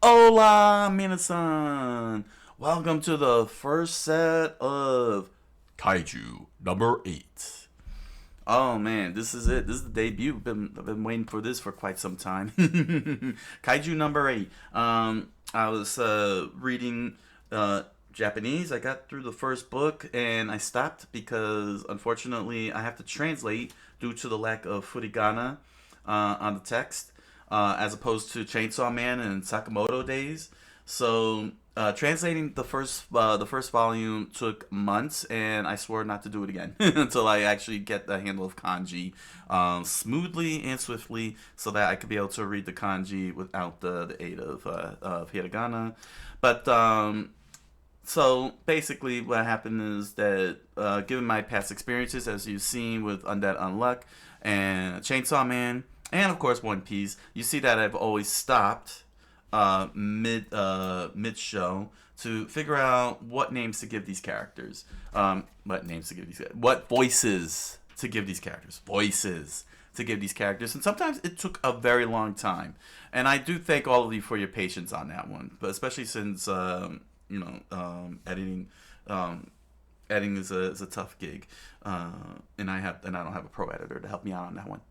Hola, minasan! Welcome to the first set of Kaiju number 8. Oh man, this is it. This is the debut. I've been waiting for this for quite some time. Kaiju number 8. I was reading Japanese. I got through the first book and I stopped because unfortunately I have to translate due to the lack of furigana on the text, as opposed to Chainsaw Man and Sakamoto days. So translating the first volume took months, and I swore not to do it again until I actually get the handle of kanji smoothly and swiftly, so that I could be able to read the kanji without the aid of hiragana. But so basically, what happened is that, given my past experiences, as you've seen with Undead Unluck and Chainsaw Man, and of course One Piece, you see that I've always stopped mid show to figure out what names to give these characters, what voices to give these characters, and sometimes it took a very long time, and I do thank all of you for your patience on that one, but especially since editing. Editing is a tough gig, and I don't have a pro editor to help me out on that one.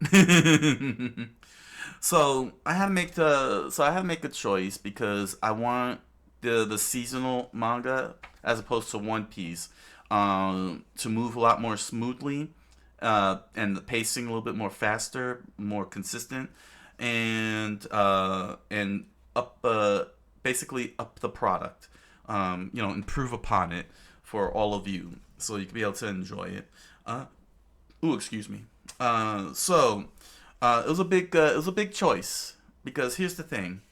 So I had to make a choice because I want the seasonal manga as opposed to One Piece, to move a lot more smoothly, and the pacing a little bit more faster, more consistent, and up basically up the product, improve upon it for all of you, so you can be able to enjoy it. Excuse me. It was a big choice because here's the thing.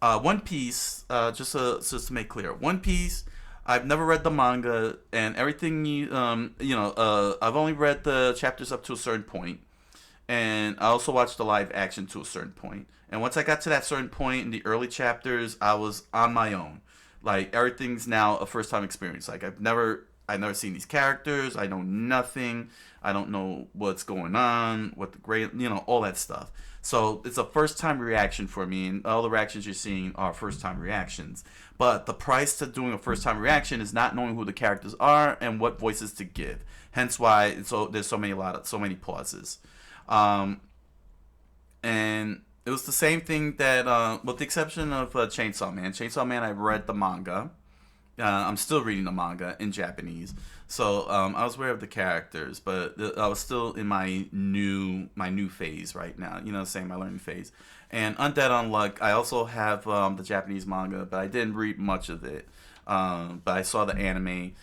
One Piece, just to make clear, One Piece. I've never read the manga, and everything I've only read the chapters up to a certain point, and I also watched the live action to a certain point. And once I got to that certain point in the early chapters, I was on my own. Like, everything's now a first time experience. Like, I've never seen these characters. I know nothing. I don't know what's going on, what the great, all that stuff. So it's a first time reaction for me, and all the reactions you're seeing are first time reactions. But the price to doing a first time reaction is not knowing who the characters are and what voices to give. Hence why there's so many pauses. And it was the same thing that, with the exception of Chainsaw Man. Chainsaw Man, I read the manga. I'm still reading the manga in Japanese, so I was aware of the characters, but I was still in my new phase right now. My learning phase. And Undead Unluck, I also have the Japanese manga, but I didn't read much of it. But I saw the anime,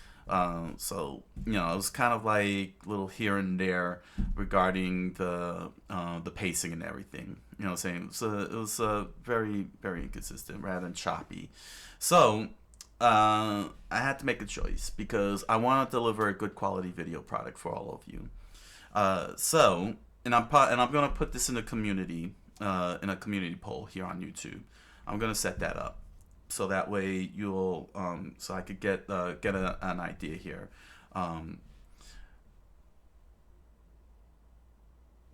so it was kind of like little here and there regarding the pacing and everything. So it was very very inconsistent rather than choppy. So I had to make a choice because I want to deliver a good quality video product for all of you. And I'm gonna put this in the community, in a community poll here on YouTube. I'm gonna set that up so that way you'll so I could get an idea here.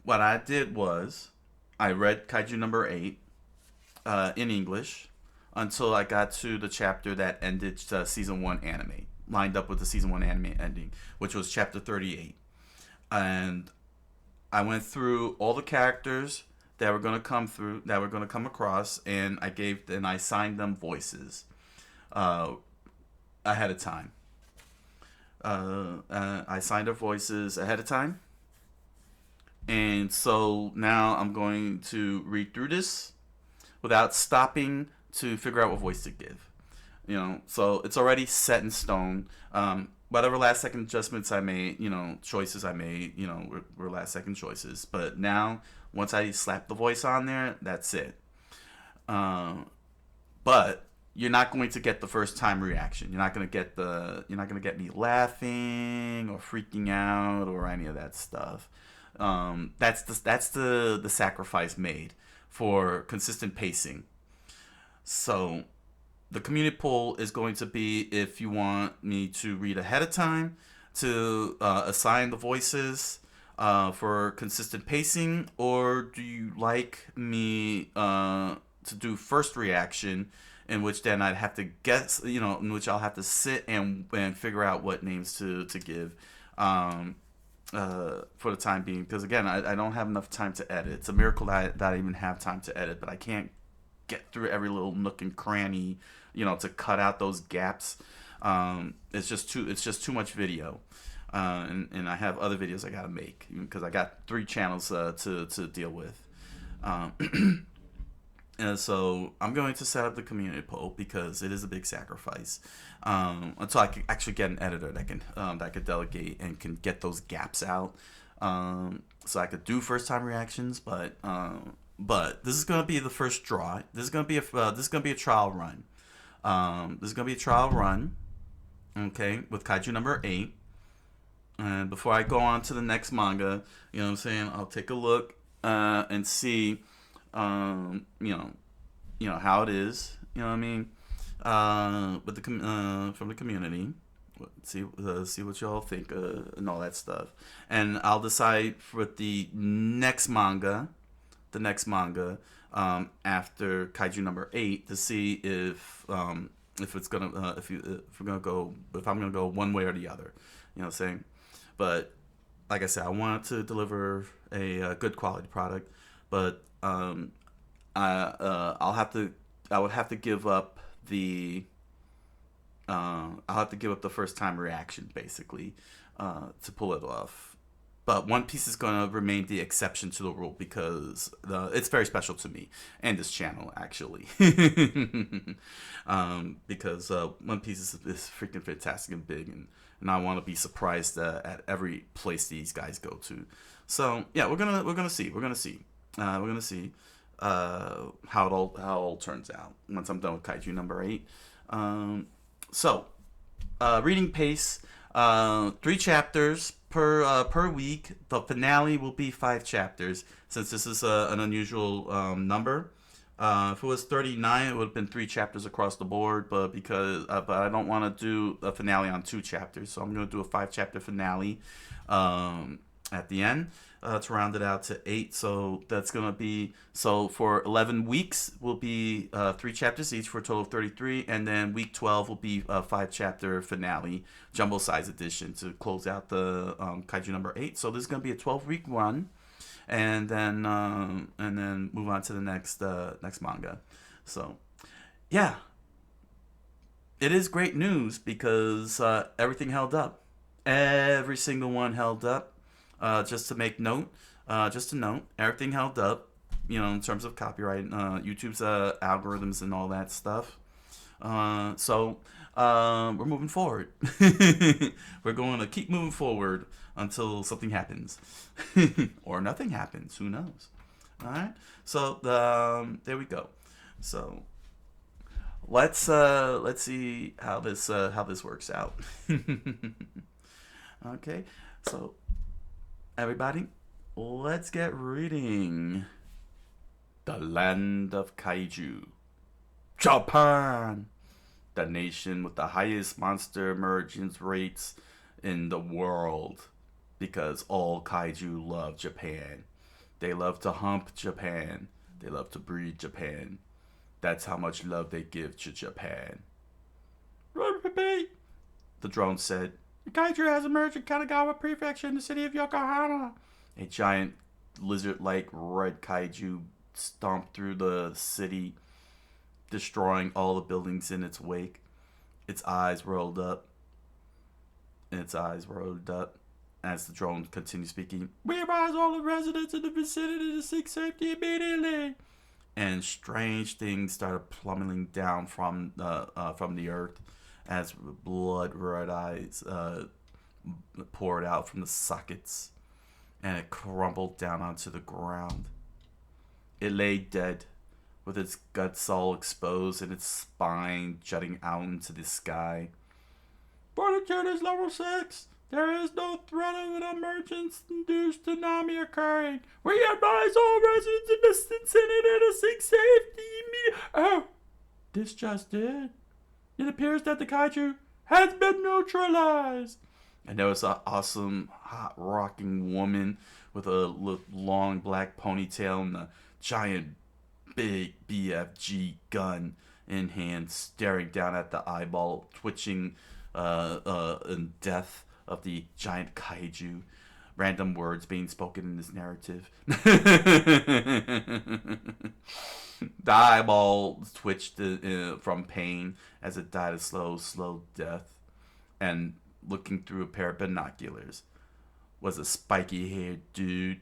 What I did was I read Kaiju number 8 in English until I got to the chapter that ended season 1 anime, lined up with the season 1 anime ending, which was chapter 38. And I went through all the characters that were going to come across, and I signed them voices ahead of time. I signed their voices ahead of time. And so now I'm going to read through this without stopping to figure out what voice to give. So it's already set in stone. Whatever last second adjustments I made, choices I made, were last second choices. But now, once I slap the voice on there, that's it. But you're not going to get the first time reaction. You're not going to get me laughing or freaking out or any of that stuff. That's the sacrifice made for consistent pacing. So the community poll is going to be if you want me to read ahead of time to assign the voices for consistent pacing, or do you like me to do first reaction, in which then I'd have to guess, in which I'll have to sit and figure out what names to give. For the time being, because again, I don't have enough time to edit. It's a miracle that I even have time to edit, but I can't get through every little nook and cranny, to cut out those gaps. It's just too much video, and I have other videos I gotta make because I got 3 channels to deal with. And so I'm going to set up the community poll because it is a big sacrifice, until I can actually get an editor that can delegate and can get those gaps out. So I could do first time reactions, but this is gonna be the first draw. This is gonna be a trial run. This is gonna be a trial run, okay, with Kaiju number 8. And before I go on to the next manga, you know what I'm saying, I'll take a look and see, how it is. You know what I mean? With the from the community, see what y'all think and all that stuff, and I'll decide for the next manga, after Kaiju number 8 to see if it's gonna if I'm gonna go one way or the other. You know what I'm saying? But like I said, I want to deliver a good quality product, but I would have to give up the first time reaction basically to pull it off. But One Piece is going to remain the exception to the rule because it's very special to me and this channel actually. Because One Piece is freaking fantastic and big, and I want to be surprised at every place these guys go to. So yeah, we're gonna see how it all turns out once I'm done with Kaiju number 8. So reading pace, 3 chapters per week. The finale will be 5 chapters since this is an unusual number. If it was 39, it would have been 3 chapters across the board, but I don't want to do a finale on 2 chapters, so I'm going to do a 5 chapter finale at the end to round it out to 8. So that's going to be, so for 11 weeks will be 3 chapters each for a total of 33, and then week 12 will be a 5 chapter finale, jumbo size edition to close out the Kaiju number 8. So this is going to be a 12-week run, and then move on to the next manga. So yeah, it is great news because everything held up. Every single one held up. Just to note, everything held up, in terms of copyright, YouTube's algorithms and all that stuff. So we're moving forward. We're going to keep moving forward until something happens, or nothing happens. Who knows? All right. So there we go. So let's see how this works out. Okay. So everybody, let's get reading. The land of Kaiju. Japan! The nation with the highest monster emergence rates in the world. Because all Kaiju love Japan. They love to hump Japan. They love to breed Japan. That's how much love they give to Japan. Repeat, the drone said. Kaiju has emerged in Kanagawa Prefecture in the city of Yokohama. A giant lizard-like red kaiju stomped through the city, destroying all the buildings in its wake. Its eyes rolled up as the drone continued speaking. We advise all the residents in the vicinity to seek safety immediately. And strange things started plummeting down from the earth as blood red eyes poured out from the sockets, and it crumbled down onto the ground. It lay dead, with its guts all exposed and its spine jutting out into the sky. Fortitude is level 6. There is no threat of an emergence-induced tsunami occurring. We advise all residents in the vicinity to seek safety immediately. Oh, this just did. It appears that the kaiju has been neutralized. And there was an awesome, hot, rocking woman with a long black ponytail and a giant big BFG gun in hand, staring down at the eyeball, twitching in death of the giant kaiju. Random words being spoken in this narrative. The eyeball twitched from pain as it died a slow death. And looking through a pair of binoculars was a spiky-haired dude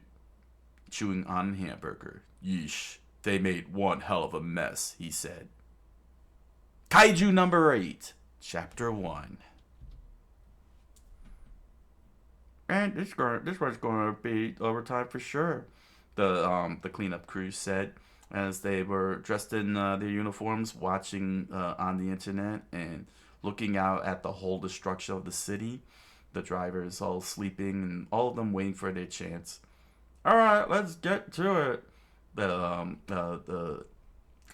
chewing on a hamburger. Yeesh, they made one hell of a mess, he said. Kaiju number 8, Chapter 1. And this one's gonna be overtime for sure, the cleanup crew said as they were dressed in their uniforms, watching on the internet and looking out at the whole destruction of the city. The drivers all sleeping and all of them waiting for their chance. All right, let's get to it.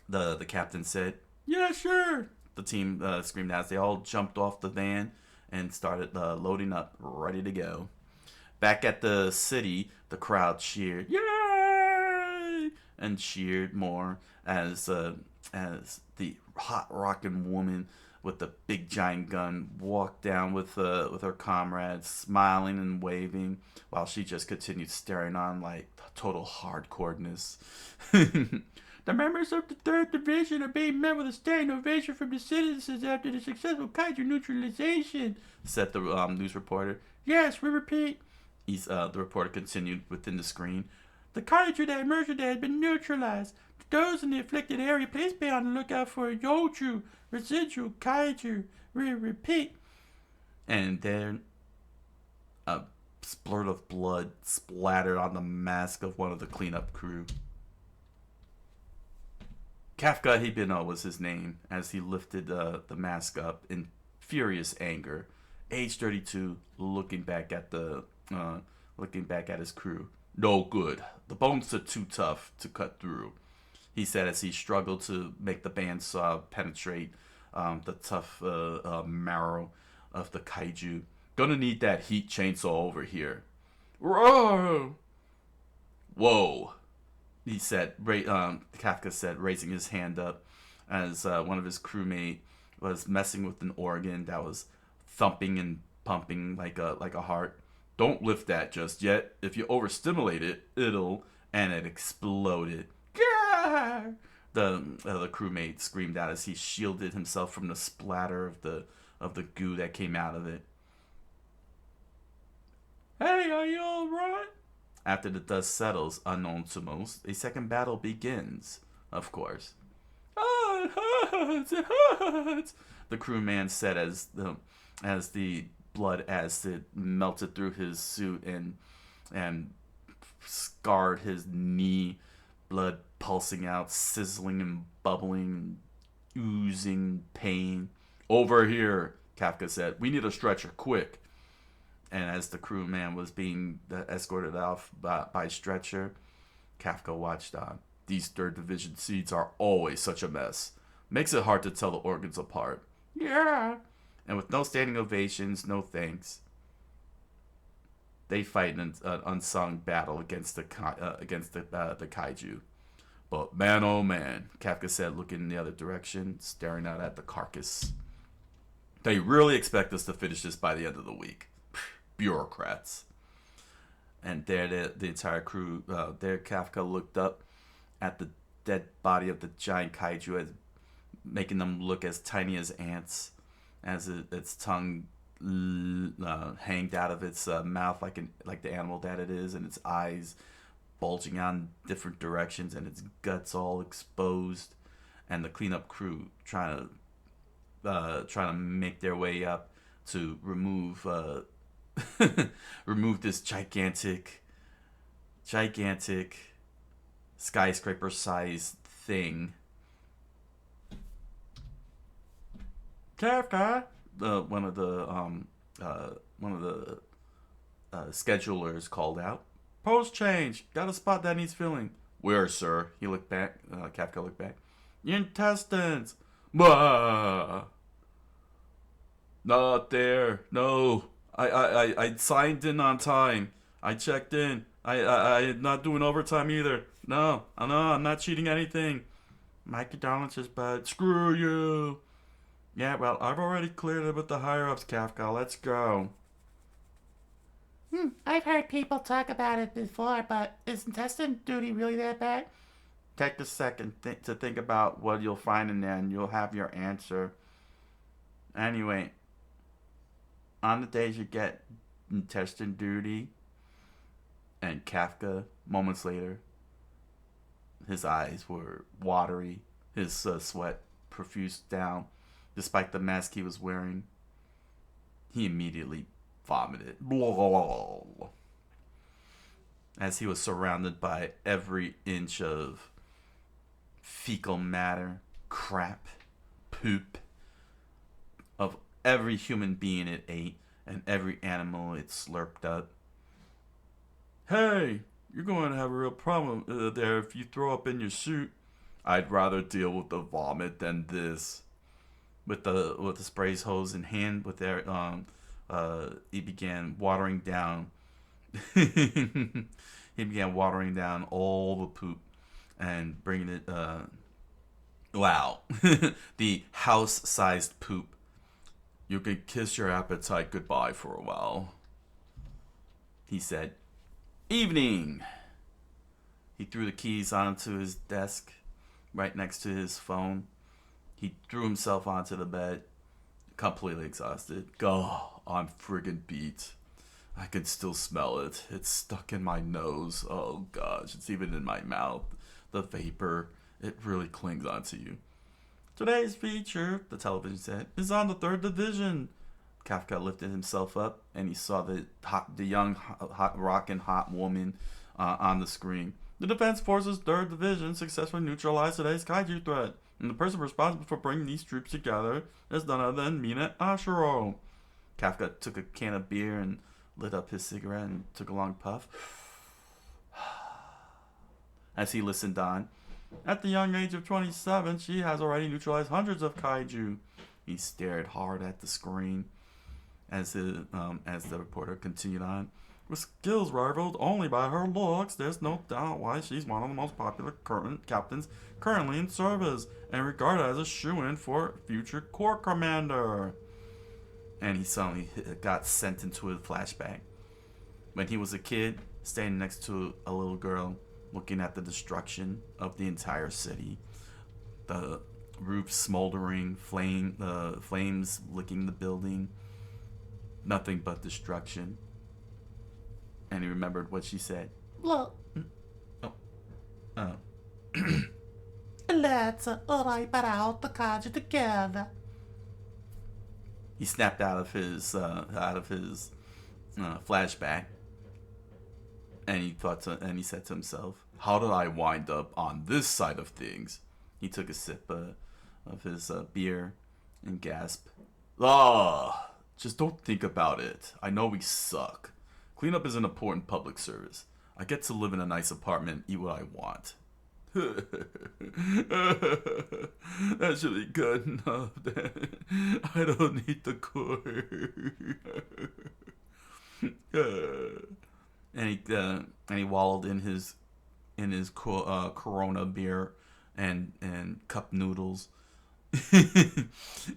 The captain said, "Yeah, sure." The team screamed as they all jumped off the van and started loading up, ready to go. Back at the city, the crowd cheered, "Yay!" and cheered more as the hot rockin' woman with the big giant gun walked down with her comrades, smiling and waving, while she just continued staring on like total hardcoreness. The members of the 3rd Division are being met with a standing ovation from the citizens after the successful kaiju neutralization, said the news reporter. Yes, we repeat. The reporter continued within the screen. The kaiju that emerged today has been neutralized. Those in the afflicted area, please be on the lookout for a Yoju residual kaiju. We repeat. And then a splurt of blood splattered on the mask of one of the cleanup crew. Kafka Hibino was his name as he lifted the mask up in furious anger. Age 32, looking back at his crew. No good. The bones are too tough to cut through, he said as he struggled to make the bandsaw penetrate the tough marrow of the kaiju. Gonna need that heat chainsaw over here. Whoa! Whoa! He said. Kafka said, raising his hand up as one of his crewmate was messing with an organ that was thumping and pumping like a heart. Don't lift that just yet. If you overstimulate it, it'll... And it exploded. Gah! The crewmate screamed out as he shielded himself from the splatter of the goo that came out of it. Hey, are you alright? After the dust settles, unknown to most, a second battle begins, of course. Oh, it hurts, the crewman said as the blood acid melted through his suit and scarred his knee, blood pulsing out, sizzling and bubbling, oozing pain. Over here, Kafka said. We need a stretcher, quick. And as the crewman was being escorted off by stretcher, Kafka watched on. These 3rd Division seeds are always such a mess. Makes it hard to tell the organs apart. Yeah. And with no standing ovations, no thanks, they fight an unsung battle against the kaiju. But man, oh man, Kafka said, looking in the other direction, staring out at the carcass. They really expect us to finish this by the end of the week. Bureaucrats. And there the entire crew, there Kafka looked up at the dead body of the giant kaiju, as making them look as tiny as ants, as its tongue hanged out of its mouth like the animal that it is, and its eyes bulging out in different directions, and its guts all exposed, and the cleanup crew trying to make their way up to remove this gigantic skyscraper-sized thing. Kafka, one of the schedulers called out. Post change. Got a spot that needs filling. Where, sir? He looked back. Kafka looked back. Your intestines. Bah! Not there. No. I signed in on time. I checked in. I'm not doing overtime either. No, I'm not cheating anything. My condolences, bud. Screw you. Yeah, well, I've already cleared it with the higher-ups, Kafka. Let's go. I've heard people talk about it before, but is intestine duty really that bad? Take a second to think about what you'll find in there, and you'll have your answer. Anyway, on the days you get intestine duty, and Kafka, moments later, his eyes were watery, his sweat profuse down, despite the mask he was wearing. He immediately vomited. As he was surrounded by every inch of fecal matter, crap, poop of every human being it ate and every animal it slurped up. Hey, you're going to have a real problem there if you throw up in your suit. I'd rather deal with the vomit than this. With the sprays hose in hand, with their he began watering down. He began watering down all the poop and bringing it. Wow, the house-sized poop. You can kiss your appetite goodbye for a while. He said, "Evening." He threw the keys onto his desk, right next to his phone. He threw himself onto the bed, completely exhausted. Oh, I'm friggin' beat. I can still smell it. It's stuck in my nose. Oh gosh, it's even in my mouth. The vapor, it really clings onto you. Today's feature, the television said, is on the third division. Kafka lifted himself up and he saw the young, rockin' hot woman on the screen. The Defense Forces 3rd Division successfully neutralized today's kaiju threat, and the person responsible for bringing these troops together is none other than Mina Ashiro. Kafka took a can of beer and lit up his cigarette and took a long puff. As he listened on, at the young age of 27, she has already neutralized hundreds of kaiju. He stared hard at the screen as the reporter continued on. With skills rivaled only by her looks, there's no doubt why she's one of the most popular current captains currently in service and regarded as a shoo-in for future corps commander. And he suddenly got sent into a flashback. When he was a kid, standing next to a little girl, looking at the destruction of the entire city. The roof smoldering, flames licking the building. Nothing but destruction. And he remembered what she said. Look, Oh. let's wipe out the kaiju together. He snapped out of his flashback, and he said to himself, "How did I wind up on this side of things?" He took a sip of his beer and gasped, "Ah, just don't think about it. I know we suck. Cleanup is an important public service. I get to live in a nice apartment, eat what I want." That should be good enough. I don't need the core. And he wallowed in his Corona beer and cup noodles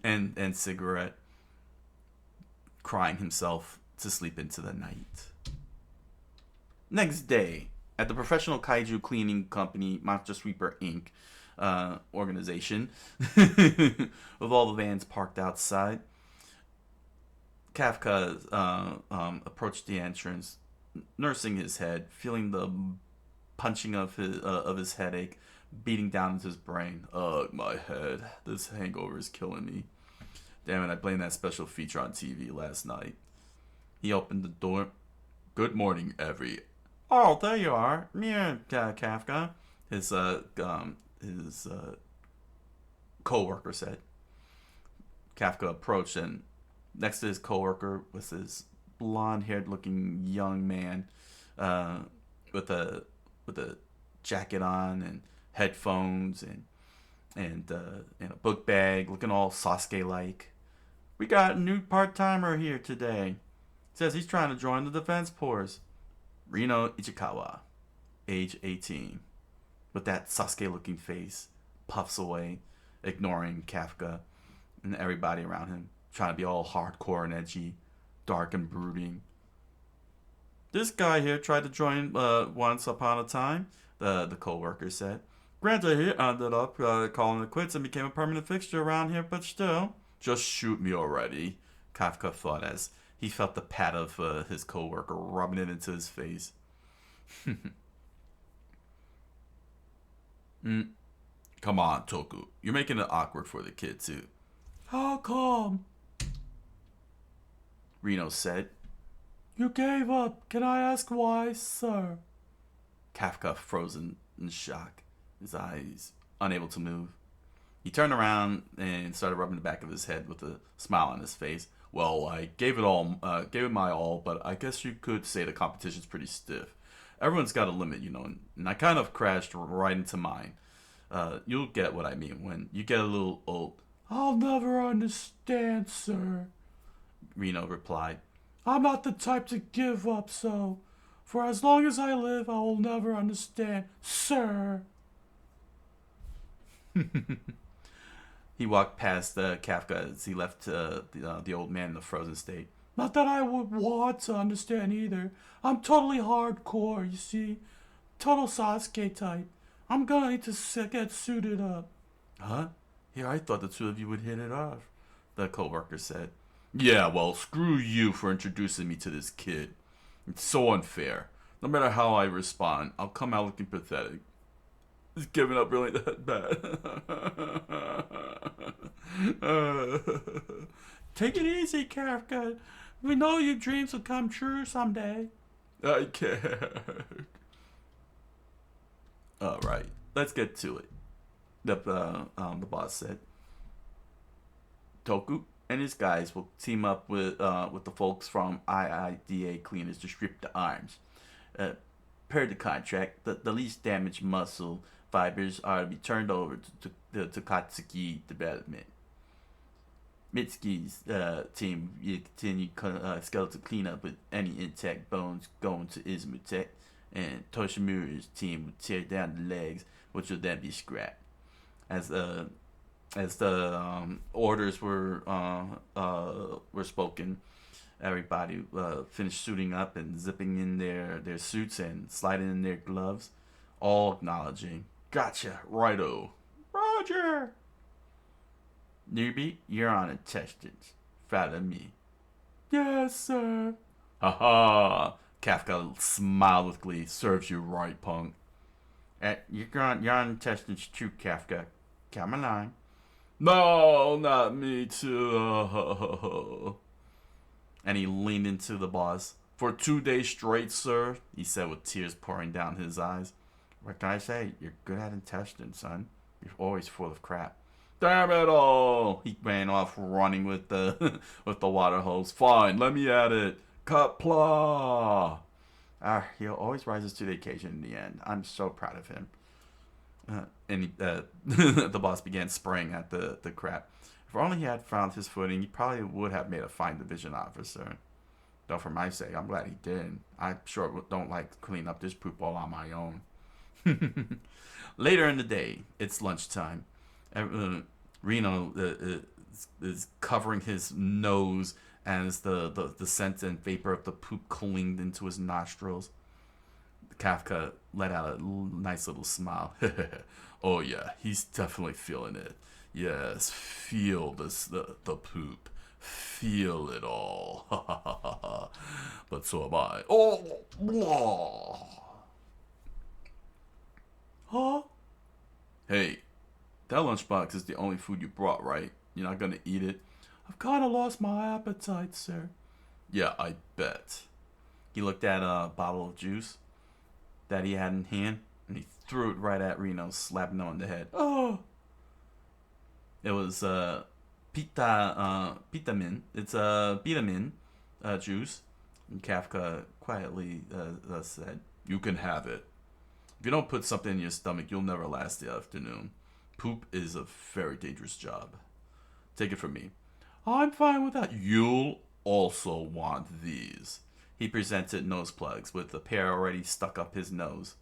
and cigarette, crying himself to sleep into the night. Next day, at the professional kaiju cleaning company Monster Sweeper Inc. Organization, with all the vans parked outside, Kafka approached the entrance, nursing his head, feeling the punching of his headache beating down into his brain. Ugh, my head. This hangover is killing me. Damn it, I blamed that special feature on TV last night. He opened the door. Good morning, Oh, there you are. Yeah, Kafka. His co-worker said. Kafka approached, and next to his co-worker was this blonde-haired looking young man with a jacket on and headphones and a book bag, looking all Sasuke-like. We got a new part-timer here today. Says he's trying to join the defense force. Reno Ichikawa, age 18, with that Sasuke-looking face, puffs away, ignoring Kafka and everybody around him, trying to be all hardcore and edgy, dark and brooding. This guy here tried to join once upon a time, the co-worker said. Granted, he ended up calling it quits and became a permanent fixture around here, but still. Just shoot me already, Kafka thought as he felt the pat of his co-worker rubbing it into his face. Come on, Toku. You're making it awkward for the kid, too. How come? Reno said. You gave up. Can I ask why, sir? Kafka frozen in shock, his eyes unable to move. He turned around and started rubbing the back of his head with a smile on his face. Well, I gave it my all, but I guess you could say the competition's pretty stiff. Everyone's got a limit, and I kind of crashed right into mine. You'll get what I mean when you get a little old. I'll never understand, sir, Reno replied. I'm not the type to give up, so for as long as I live, I will never understand, sir. He walked past Kafka as he left the old man in the frozen state. Not that I would want to understand either. I'm totally hardcore, you see. Total Sasuke type. I'm gonna need to get suited up. Huh? Here, I thought the two of you would hit it off, the co-worker said. Yeah, well, screw you for introducing me to this kid. It's so unfair. No matter how I respond, I'll come out looking pathetic. Is giving up really that bad? Take it easy, Kafka. We know your dreams will come true someday. I can't. All right, let's get to it. The boss said. Toku and his guys will team up with the folks from IIDA cleaners to strip the arms. Per the contract, the least damaged muscle fibers are to be turned over to Katsuki Development. Mitsuki's team will continue skeletal cleanup with any intact bones going to Izumutech, and Toshimura's team will tear down the legs, which will then be scrapped. As the orders were spoken, everybody finished suiting up and zipping in their suits and sliding in their gloves, all acknowledging, "Gotcha, righto, Roger." Newbie, you're on attendance. Follow me. Yes, sir. Ha! Kafka smiled with glee. Serves you right, punk. You're on attendance too, Kafka. Come along. No, not me too. And he leaned into the boss. For 2 days straight, sir, he said with tears pouring down his eyes. What can I say? You're good at intestines, son. You're always full of crap. Damn it all! He ran off running with the with the water hose. Fine, let me at it. Kapla! He always rises to the occasion in the end. I'm so proud of him. The boss began spraying at the crap. If only he had found his footing, he probably would have made a fine division officer. Though for my sake, I'm glad he did. I sure don't like to clean up this poop all on my own. Later in the day, it's lunchtime. Reno is covering his nose as the scent and vapor of the poop clinged into his nostrils. Kafka let out a nice little smile. Oh yeah, he's definitely feeling it. Yes, feel the poop. Feel it all. But so am I. Oh, blah. Huh? Hey, that lunchbox is the only food you brought, right? You're not gonna eat it? I've kind of lost my appetite, sir. Yeah, I bet. He looked at a bottle of juice that he had in hand, and he threw it right at Reno, slapping him on the head. Oh! It was Pitamin. It's Vitamin juice. And Kafka quietly said, "You can have it. If you don't put something in your stomach, you'll never last the afternoon. Poop is a very dangerous job. Take it from me." I'm fine with that. You'll also want these. He presented nose plugs with a pair already stuck up his nose.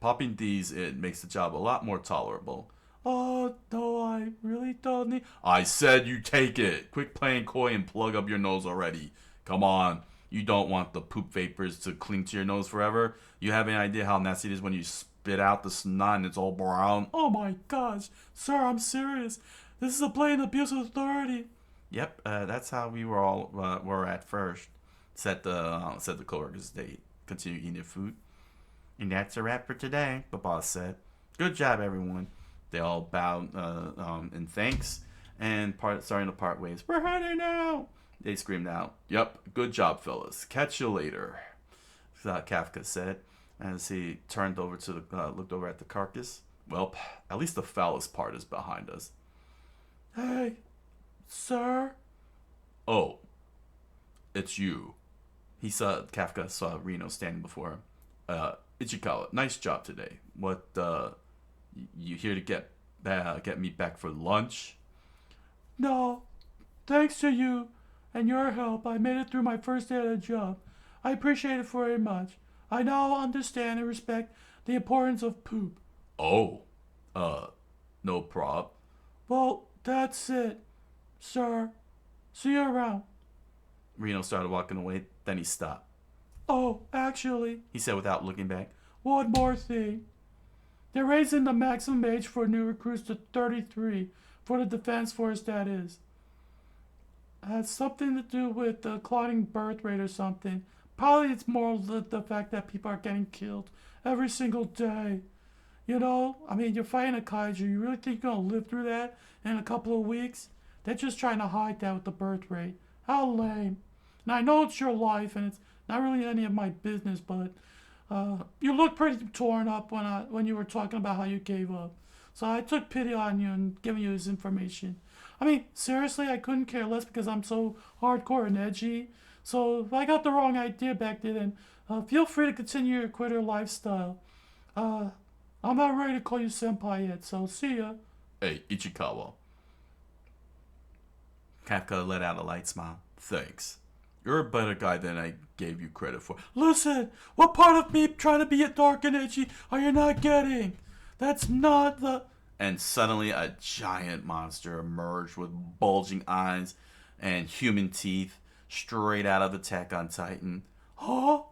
Popping these in makes the job a lot more tolerable. No, I really don't need. I said you take it. Quit playing coy and plug up your nose already. Come on. You don't want the poop vapors to cling to your nose forever. You have any idea how nasty it is when you spit out the snot and it's all brown? Oh my gosh. Sir, I'm serious. This is a blatant abuse of authority. Yep, that's how we were all were at first. Said the coworkers as they continue eating their food. And that's a wrap for today, the boss said. Good job, everyone. They all bowed in thanks and starting to part ways. We're heading out, they screamed out. Yep, good job, fellas. Catch you later, Kafka said as he turned over to the looked over at the carcass. Well, at least the foulest part is behind us. Hey, sir. Oh, it's you. Kafka saw Reno standing before him. Ichikawa, nice job today. What, you here to get me back for lunch? No, thanks to you and your help, I made it through my first day at the job. I appreciate it very much. I now understand and respect the importance of poop. Oh, no prob. Well, that's it, sir. See you around. Reno started walking away, then he stopped. Oh, actually, he said without looking back, one more thing. They're raising the maximum age for new recruits to 33 for the defense force, that is. It has something to do with the declining birth rate or something. Probably it's more the fact that people are getting killed every single day. You know, I mean, you're fighting a kaiju. You really think you're going to live through that in a couple of weeks? They're just trying to hide that with the birth rate. How lame. And I know it's your life and it's not really any of my business, but you look pretty torn up when you were talking about how you gave up. So I took pity on you and giving you this information. I mean, seriously, I couldn't care less because I'm so hardcore and edgy. So if I got the wrong idea back then, feel free to continue your quitter lifestyle. I'm not ready to call you senpai yet, so see ya. Hey, Ichikawa. Kafka let out a light smile. Thanks. You're a better guy than I gave you credit for. Listen, what part of me trying to be a dark and edgy are you not getting? That's not the... And suddenly a giant monster emerged with bulging eyes and human teeth straight out of Attack on Titan. Huh?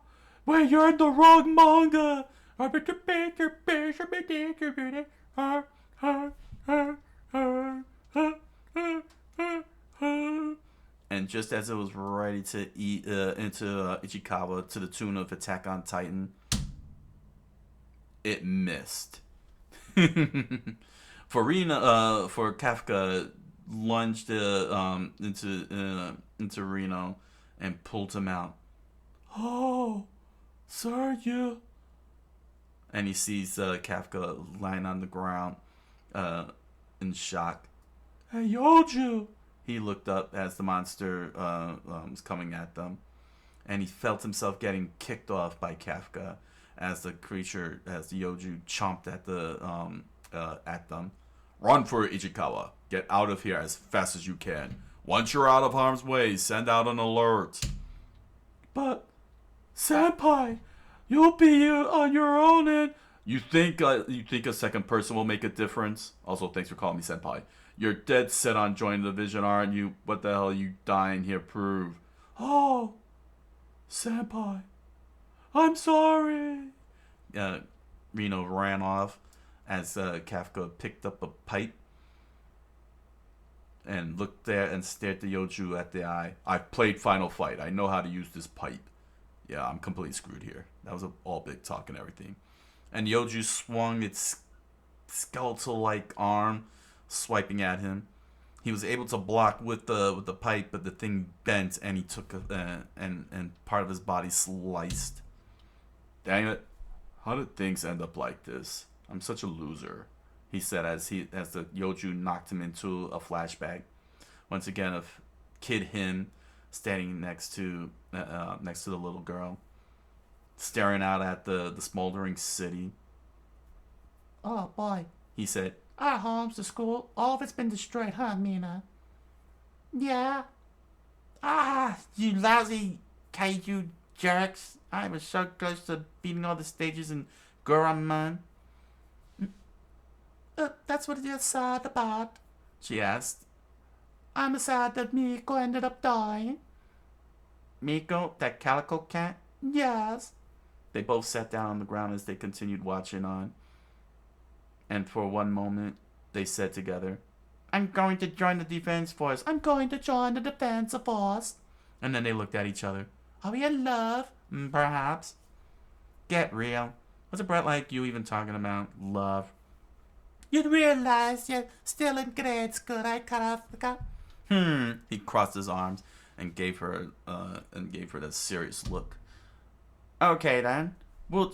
Wait, you're in the wrong manga! And just as it was ready to eat into Ichikawa to the tune of Attack on Titan, it missed. For Kafka lunged into Reno and pulled him out. Oh, sir, you. And he sees Kafka lying on the ground in shock. Hey, Yoju! He looked up as the monster was coming at them, and he felt himself getting kicked off by Kafka as the Yoju chomped at them. Run for it, Ichikawa. Get out of here as fast as you can. Once you're out of harm's way, send out an alert. But, senpai, you'll be on your own and... You think a second person will make a difference? Also, thanks for calling me senpai. You're dead set on joining the division, aren't you? What the hell are you dying here prove? Oh, senpai, I'm sorry. Reno ran off as Kafka picked up a pipe and looked there and stared the Yoju at the eye. I've played Final Fight. I know how to use this pipe. Yeah, I'm completely screwed here. That was all big talk and everything. And Yoju swung its skeletal-like arm, swiping at him. He was able to block with the pipe, but the thing bent and he took and part of his body sliced. Dang it! How did things end up like this? I'm such a loser, he said as the Yoju knocked him into a flashback. Once again, a kid him standing next to the little girl, staring out at the smoldering city. Oh boy, he said. Our homes, the school, all of it's been destroyed, huh, Mina? Yeah. You lousy kaiju jerks. I was so close to beating all the stages in Goramon. That's what you're sad about. she asked. I'm sad that Miko ended up dying. Miko, that calico cat? Yes. They both sat down on the ground as they continued watching on. And for one moment, they said together, I'm going to join the defense force. I'm going to join the defense force. And then they looked at each other. Are we in love? Perhaps. Get real. What's a brat like you even talking about love? You'd realize you're still in grade school, right, Karafka? He crossed his arms and gave her that serious look. Okay then. We'll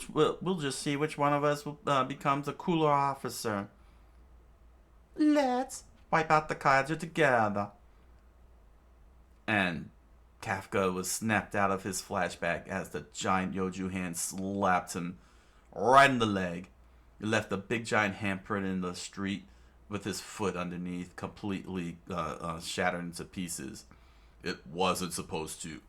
just see which one of us becomes a cooler officer. Let's Wipe out the Kaiju together. And Kafka was snapped out of his flashback as the giant Yoju hand slapped him right in the leg. It left a big giant handprint in the street with his foot underneath, completely shattered into pieces. It wasn't supposed to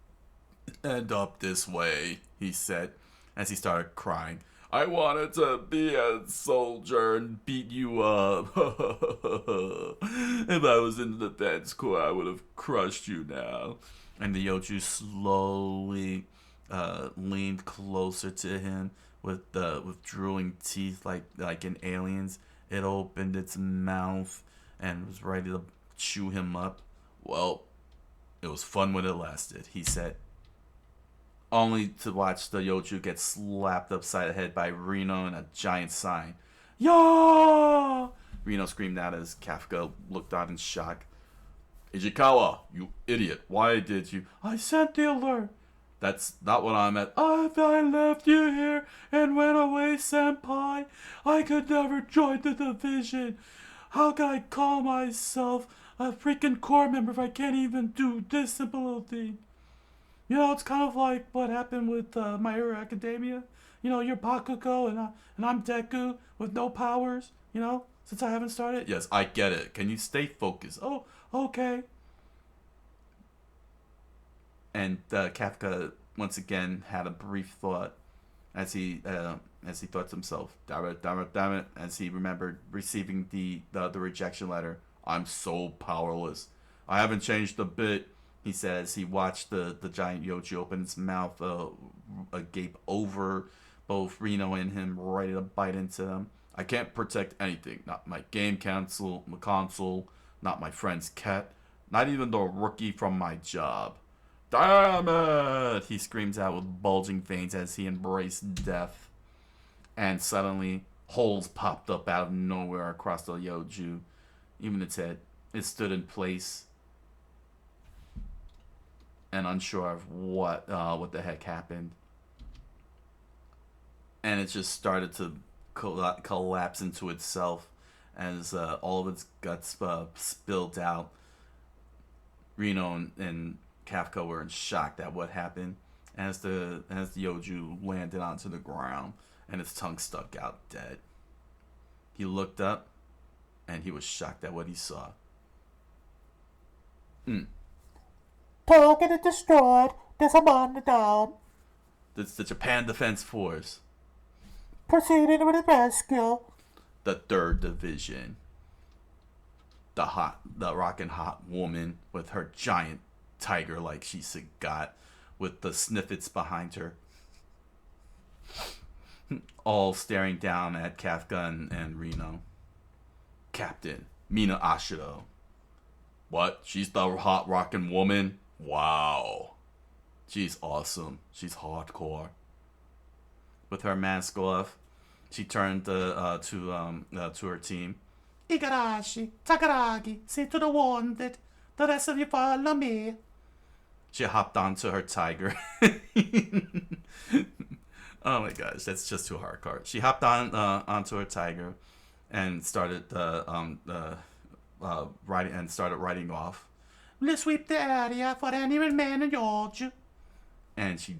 end up this way, he said as he started crying. I wanted to be a soldier and beat you up. If I was in the defense corps, I would have crushed you now. And the Yoju slowly leaned closer to him with drooling teeth like in Aliens. It opened its mouth and was ready to chew him up. Well, it was fun when it lasted, he said. Only to watch the Yoju get slapped upside the head by Reno in a giant sign. Yeah! Reno screamed out as Kafka looked on in shock. Ichikawa, you idiot. Why did you... I sent the alert. That's not what I meant. If I left you here and went away, senpai, I could never join the division. How can I call myself a freaking corps member if I can't even do this simple little thing? You know, it's kind of like what happened with My Hero Academia. You know, you're Bakugo and I'm Deku with no powers, you know, since I haven't started. Yes, I get it. Can you stay focused? Oh, okay. And Kafka once again had a brief thought as he thought to himself, damn it, as he remembered receiving the rejection letter. I'm so powerless. I haven't changed a bit, he said as he watched the giant Yoji open its mouth agape over both Reno and him, ready to bite into them. I can't protect anything. Not my game console, not my friend's cat, not even the rookie from my job. Damn it! He screams out with bulging veins as he embraced death. And suddenly, holes popped up out of nowhere across the Yoju. Even its head. It stood in place and unsure of what the heck happened. And it just started to collapse into itself as all of its guts spilled out. Reno and Kafka were in shock at what happened as the Yoju landed onto the ground and its tongue stuck out dead. He looked up and he was shocked at what he saw. Target destroyed. There's a man down. It's the Japan Defense Force. Proceeding with the rescue. The 3rd Division. The rockin' hot woman with her giant tiger like she got with the sniffets behind her. All staring down at Kafka and Reno. Captain, Mina Ashido. What? She's the hot rockin' woman? Wow. She's awesome. She's hardcore. With her mask off, she turned to her team. Igarashi, Takaragi, see to the wounded. The rest of you follow me. She hopped onto her tiger. Oh my gosh, that's just too hardcore. She hopped onto her tiger and started riding off. Let's sweep the area for any remaining Yoju. And she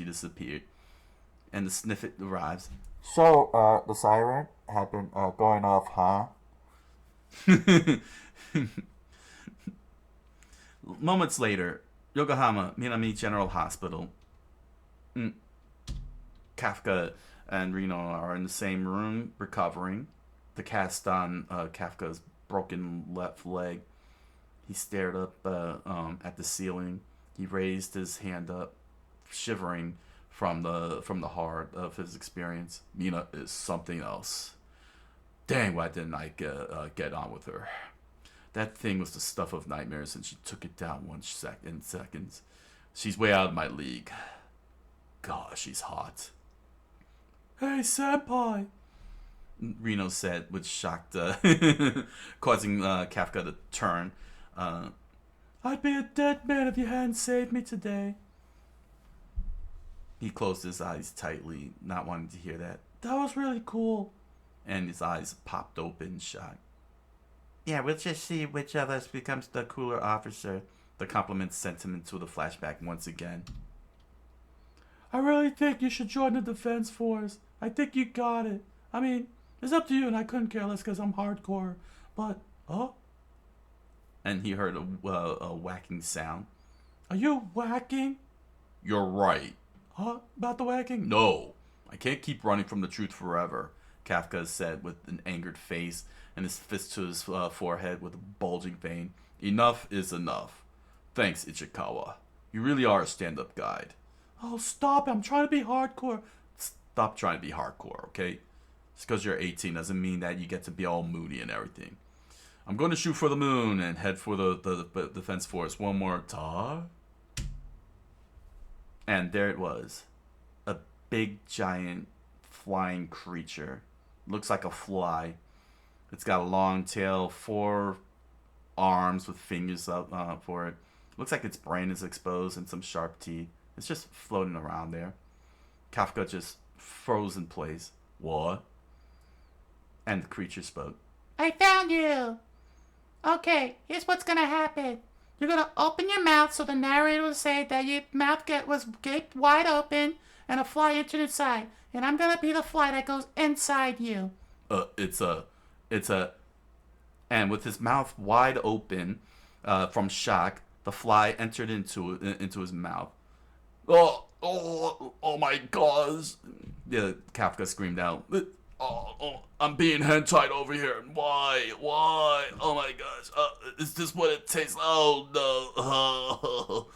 disappeared. And the sniffet arrives. So, the siren had been going off, huh? Moments later, Yokohama Minami General Hospital. Kafka and Reno are in the same room recovering. the cast on Kafka's broken left leg. He stared up at the ceiling. He raised his hand up, shivering from the horror of his experience. Mina is something else. Dang, why didn't I get on with her? That thing was the stuff of nightmares, and she took it down in seconds. She's way out of my league. God, she's hot. Hey, senpai. Reno said with shocked, causing Kafka to turn. I'd be a dead man if you hadn't saved me today. He closed his eyes tightly, not wanting to hear that. That was really cool. And his eyes popped open in shock. Yeah, we'll just see which of us becomes the cooler officer. The compliment sent him into the flashback once again. I really think you should join the defense force. I think you got it. I mean, it's up to you, and I couldn't care less because I'm hardcore. But, And he heard a whacking sound. Are you whacking? You're right. Huh? About the whacking? No, I can't keep running from the truth forever, Kafka said with an angered face and his fist to his forehead with a bulging vein. Enough is enough. Thanks, Ichikawa. You really are a stand-up guide. Oh, stop it. I'm trying to be hardcore. Stop trying to be hardcore, okay? Just because you're 18 doesn't mean that you get to be all moody and everything. I'm going to shoot for the moon and head for the defense force one more time. And there it was. A big, giant, flying creature. Looks like a fly. It's got a long tail, 4 arms with fingers up for it. Looks like its brain is exposed and some sharp teeth. It's just floating around there. Kafka just froze in place. What? And the creature spoke. I found you. Okay, here's what's gonna happen. You're gonna open your mouth so the narrator will say that your mouth was gaped wide open and a fly entered inside. And I'm gonna be the fly that goes inside you. It's a... And with his mouth wide open from shock, the fly entered into his mouth. Oh my gosh! Yeah, Kafka screamed out. I'm being hentai over here. Why? Oh my gosh! Is this what it tastes? Oh no!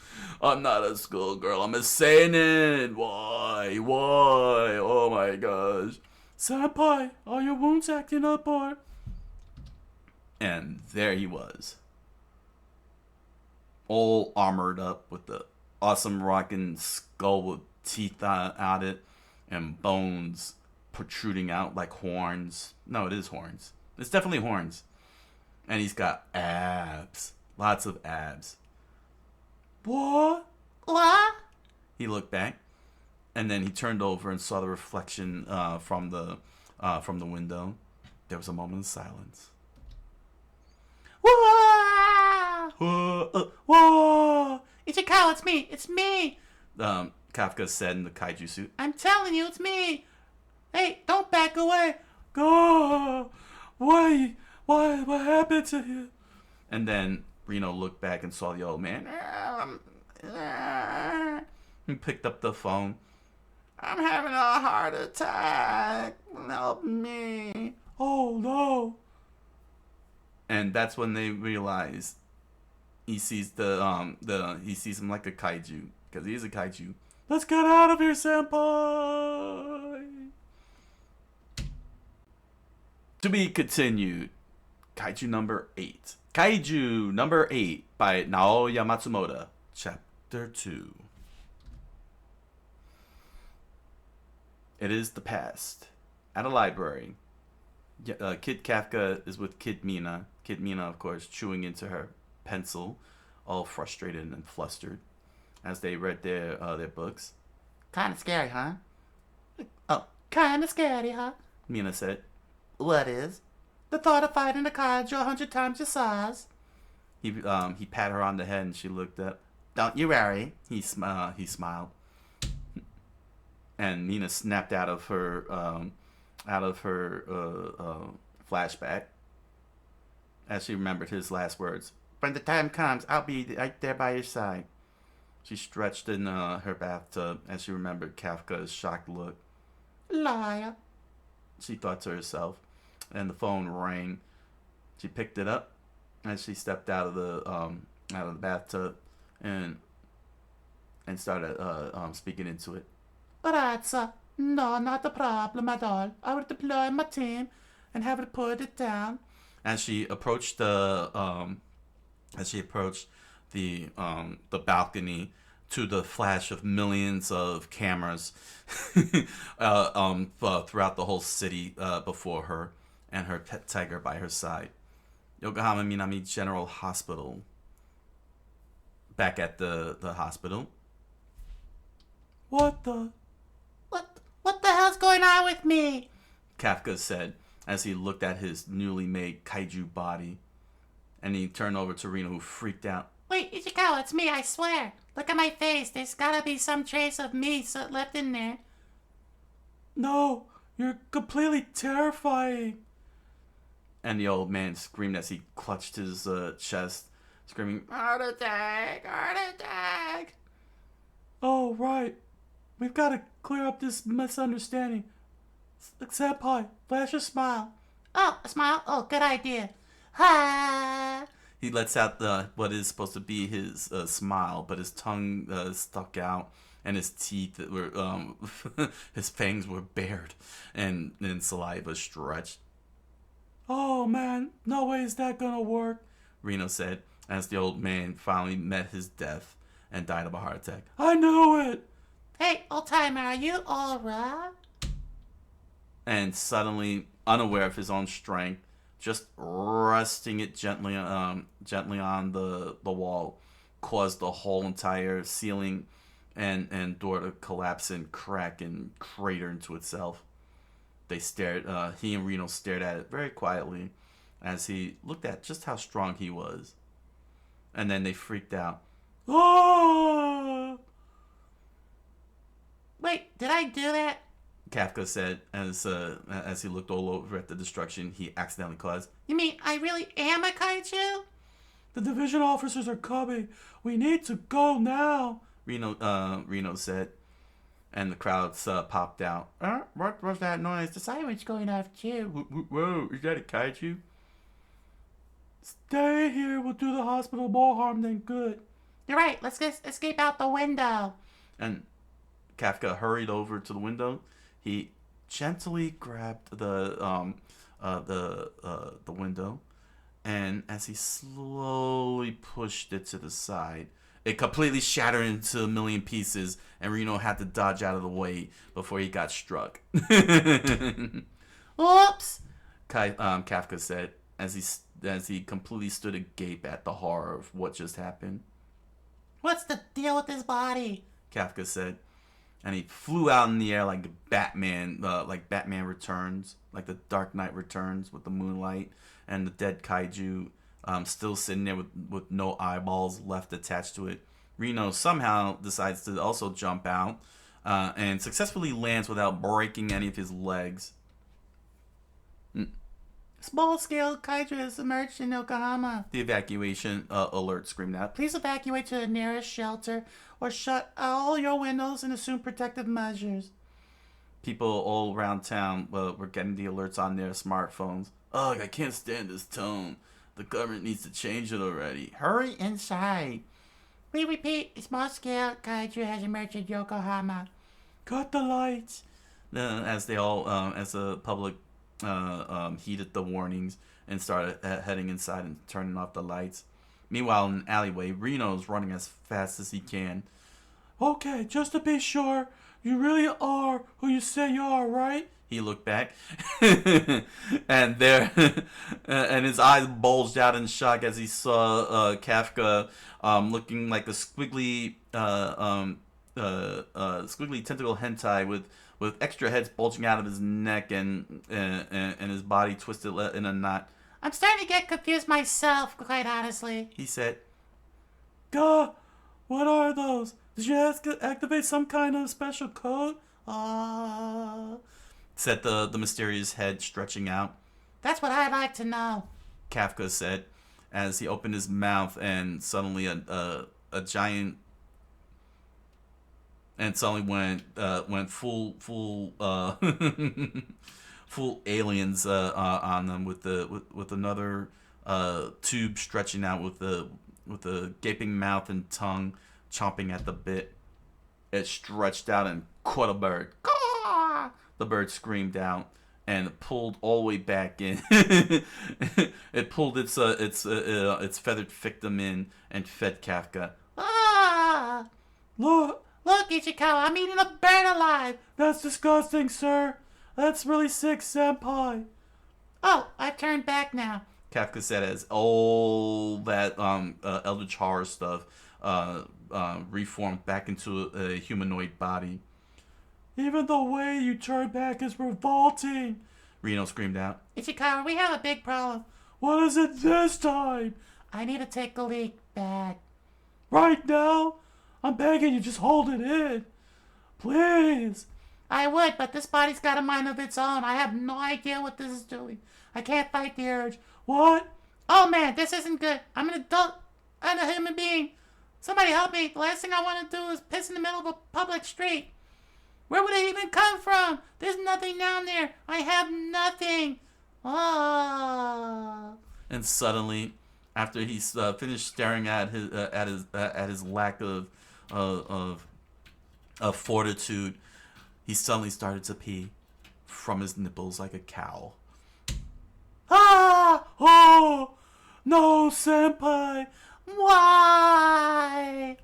I'm not a schoolgirl. I'm a seinen. Why? Oh my gosh! Senpai, are your wounds acting up or? And there he was, all armored up with the awesome rockin' skull with teeth out it and bones protruding out like horns. No, it is horns. It's definitely horns. And he's got abs. Lots of abs. What? He looked back, and then he turned over and saw the reflection from the window. There was a moment of silence. Whoa! Ichikawa, it's me! Kafka said in the kaiju suit. I'm telling you, it's me! Hey, don't back away! Go! Why? What happened to you? And then Reno looked back and saw the old man. He picked up the phone. I'm having a heart attack. Help me. Oh no. And that's when they realize he sees he sees him like a kaiju, because he is a kaiju. Let's get out of here, senpai. To be continued. Kaiju number 8. Kaiju number 8 by Naoya Matsumoto. Chapter 2. It is the past. At a library. Kid Kafka is with Kid Mina. Kid Mina, of course, chewing into her pencil, all frustrated and flustered, as they read their books. Kinda scary, huh? Oh, kinda scary, huh? Mina said. What is? The thought of fighting a kaiju 100 times your size. He pat her on the head and she looked up. Don't you worry. He smiled. And Nina snapped out of her flashback as she remembered his last words. When the time comes, I'll be right there by your side. She stretched in her bathtub as she remembered Kafka's shocked look. Liar. She thought to herself. And the phone rang. She picked it up as she stepped out of the bathtub and started speaking into it. Razza. No, not a problem at all. I will deploy my team and have it put it down. As she approached the balcony, to the flash of millions of cameras throughout the whole city before her, and her pet tiger by her side. Yokohama Minami General Hospital. Back at the hospital. What the hell's going on with me? Kafka said as he looked at his newly made kaiju body. And he turned over to Reno, who freaked out. Wait, Ichikawa, it's me, I swear. Look at my face. There's gotta be some trace of me left in there. No, you're completely terrifying. And the old man screamed as he clutched his chest, screaming, "Heart attack! Heart attack!" Oh, right. We've got to clear up this misunderstanding. Senpai, flash a smile. Oh, a smile? Oh, good idea. Ha! He lets out what is supposed to be his smile, but his tongue stuck out, and his teeth were his fangs were bared, and saliva stretched. Oh man, no way is that gonna work, Reno said as the old man finally met his death and died of a heart attack. I knew it. Hey, old timer, are you alright? And suddenly, unaware of his own strength, just resting it gently on the wall, caused the whole entire ceiling and door to collapse and crack and crater into itself. They stared. He and Reno stared at it very quietly as he looked at just how strong he was, and then they freaked out. Oh! Wait, did I do that? Kafka said as he looked all over at the destruction he accidentally caused. You mean I really am a kaiju? The division officers are coming. We need to go now, Reno said. And the crowds popped out. What was that noise? The siren's going off too. Whoa, is that a kaiju? Stay here. We'll do the hospital more harm than good. You're right. Let's escape out the window. And Kafka hurried over to the window. He gently grabbed the window, and as he slowly pushed it to the side, it completely shattered into a million pieces, and Reno had to dodge out of the way before he got struck. Oops! Kafka said as he completely stood agape at the horror of what just happened. What's the deal with his body? Kafka said. And he flew out in the air like Batman Returns, like the Dark Knight Returns with the moonlight and the dead kaiju still sitting there with no eyeballs left attached to it. Reno somehow decides to also jump out and successfully lands without breaking any of his legs. Small-scale kaiju has emerged in Yokohama. The evacuation alert screamed out. Please evacuate to the nearest shelter or shut all your windows and assume protective measures. People all around town were getting the alerts on their smartphones. Ugh, I can't stand this tone. The government needs to change it already. Hurry inside. We repeat, a small-scale kaiju has emerged in Yokohama. Cut the lights. As the public heeded the warnings and started heading inside and turning off the lights. Meanwhile, in an alleyway, Reno's running as fast as he can. Okay, just to be sure, you really are who you say you are, right? He looked back, and there, and his eyes bulged out in shock as he saw Kafka looking like a squiggly tentacle hentai with extra heads bulging out of his neck and his body twisted in a knot. I'm starting to get confused myself, quite honestly. He said, "Gah, what are those? Did you activate some kind of special code?" Said the mysterious head stretching out. That's what I'd like to know, Kafka said as he opened his mouth and suddenly a giant and suddenly went full full aliens on them with another tube stretching out with a gaping mouth and tongue chomping at the bit. It stretched out and caught a bird. Caw! The bird screamed out and pulled all the way back in. It pulled its feathered victim in and fed Kafka. Ah! Look, Ichikawa, I'm eating a bird alive. that's disgusting, sir. That's really sick, senpai. Oh, I've turned back now. Kafka said as all that Eldritch Horror stuff reformed back into a humanoid body. Even the way you turn back is revolting, Reno screamed out. Ichikawa, we have a big problem. What is it this time? I need to take a leak bad. Right now? I'm begging you, just hold it in. Please. I would, but this body's got a mind of its own. I have no idea what this is doing. I can't fight the urge. What? Oh man, this isn't good. I'm an adult and a human being. Somebody help me. The last thing I want to do is piss in the middle of a public street. Where would it even come from? There's nothing down there. I have nothing. Oh. And suddenly, after he finished staring at his lack of fortitude, he suddenly started to pee from his nipples like a cow. Ah! Oh! No, senpai! Why?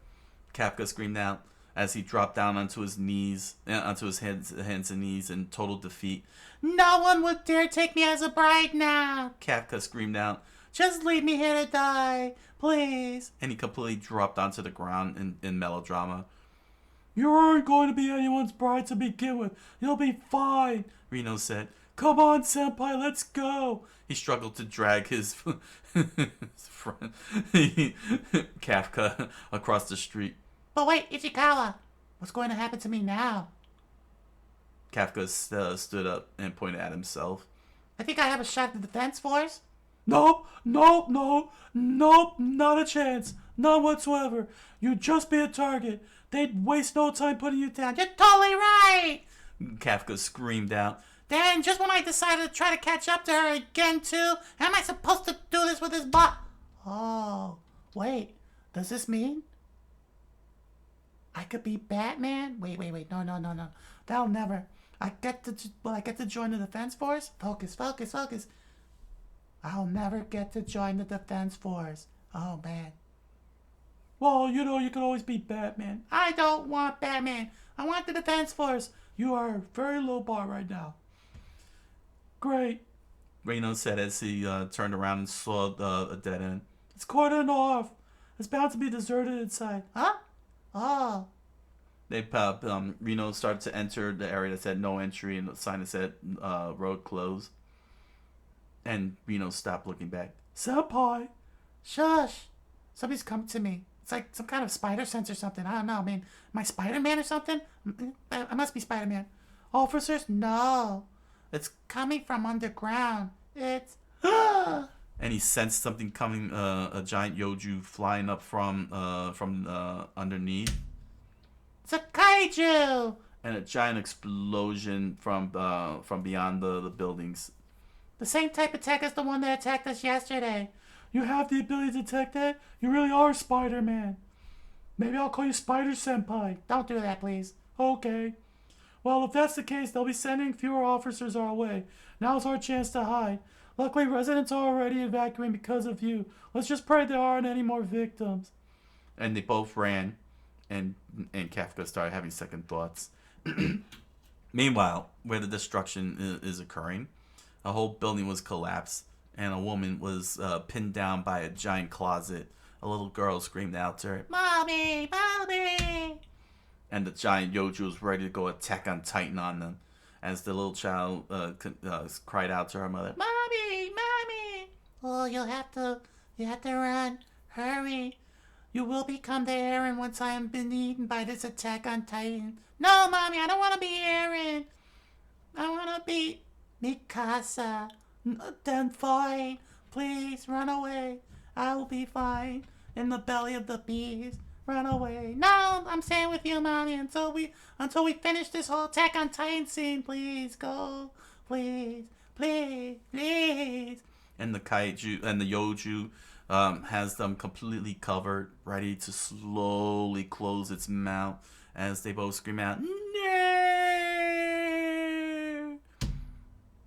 Kafka screamed out as he dropped down onto his knees, onto his hands and knees in total defeat. No one would dare take me as a bride now. Kafka screamed out, Just leave me here to die, please. and he completely dropped onto the ground in melodrama. You aren't going to be anyone's bride to begin with. You'll be fine, Reno said. Come on, senpai, let's go. He struggled to drag his friend, Kafka, across the street. But wait, Ichikawa, what's going to happen to me now? Kafka stood up and pointed at himself. I think I have a shot at the defense force. Nope, not a chance. None whatsoever. You'd just be a target. They'd waste no time putting you down. You're totally right. Kafka screamed out. Then, just when I decided to try to catch up to her again, too, am I supposed to do this with this bot? Oh, wait. Does this mean I could be Batman? Wait. No. That'll never. Will I get to join the defense force? Focus. I'll never get to join the defense force. Oh, man. Well, you could always be Batman. I don't want Batman. I want the defense force. You are a very low bar right now. Great, Reno said as he turned around and saw a dead end. It's cordoned off. It's bound to be deserted inside. Huh? Oh. Reno started to enter the area that said no entry and the sign that said road closed. And Reno stopped looking back. Senpai! Shush! Somebody's come to me. It's like some kind of spider sense or something. I don't know. I mean, am I Spider-Man or something? I must be Spider-Man. Officers? No. It's coming from underground. It's... And he sensed something coming, a giant yoju flying up from underneath. It's a kaiju! And a giant explosion from beyond the buildings. The same type of attack as the one that attacked us yesterday. You have the ability to detect that? You really are Spider-Man. Maybe I'll call you Spider-Senpai. Don't do that, please. Okay. Well, if that's the case, they'll be sending fewer officers our way. Now's our chance to hide. Luckily, residents are already evacuating because of you. Let's just pray there aren't any more victims. And they both ran, and Kafka started having second thoughts. Meanwhile, where the destruction is occurring, a whole building was collapsed, and a woman was pinned down by a giant closet. A little girl screamed out to her, Mommy! Mommy! And the giant yoju was ready to go attack on Titan on them, as the little child cried out to her mother, Mommy! Mommy! Oh, you have to run. Hurry. You will become the Eren once I am been eaten by this attack on Titan. No, Mommy, I don't want to be Eren. I want to be Mikasa. Then fine. Please, run away. I will be fine. In the belly of the beast. Run away. No, I'm staying with you, Mommy, until we finish this whole Attack on Titan scene. Please, go. please, please, please. And the kaiju and the yoju has them completely covered, ready to slowly close its mouth as they both scream out, "No!"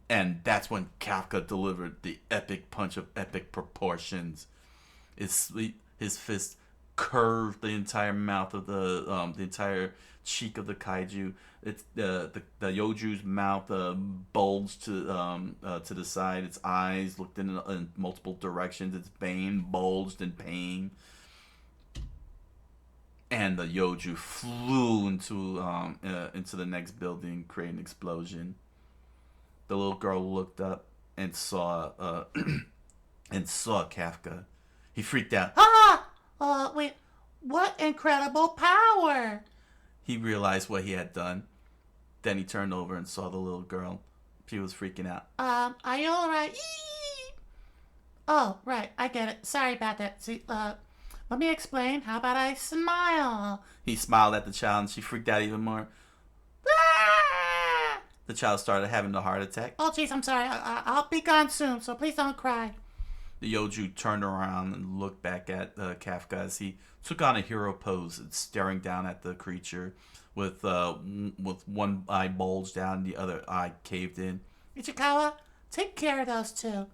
And that's when Kafka delivered the epic punch of epic proportions. His fist curved the entire mouth of the entire cheek of the kaiju. It's the yoju's mouth bulged to the side. Its eyes looked in multiple directions. Its bane bulged in pain, and the yoju flew into the next building, creating an explosion. The little girl looked up and saw Kafka. He freaked out. Wait, what incredible power! He realized what he had done. Then he turned over and saw the little girl. She was freaking out. Are you alright? Oh, right, I get it. Sorry about that. See, let me explain. How about I smile? He smiled at the child and she freaked out even more. Ah! The child started having a heart attack. Oh, jeez, I'm sorry. I'll be gone soon, so please don't cry. The yoju turned around and looked back at Kafka as he took on a hero pose, staring down at the creature with one eye bulged out and the other eye caved in. Ichikawa, take care of those two.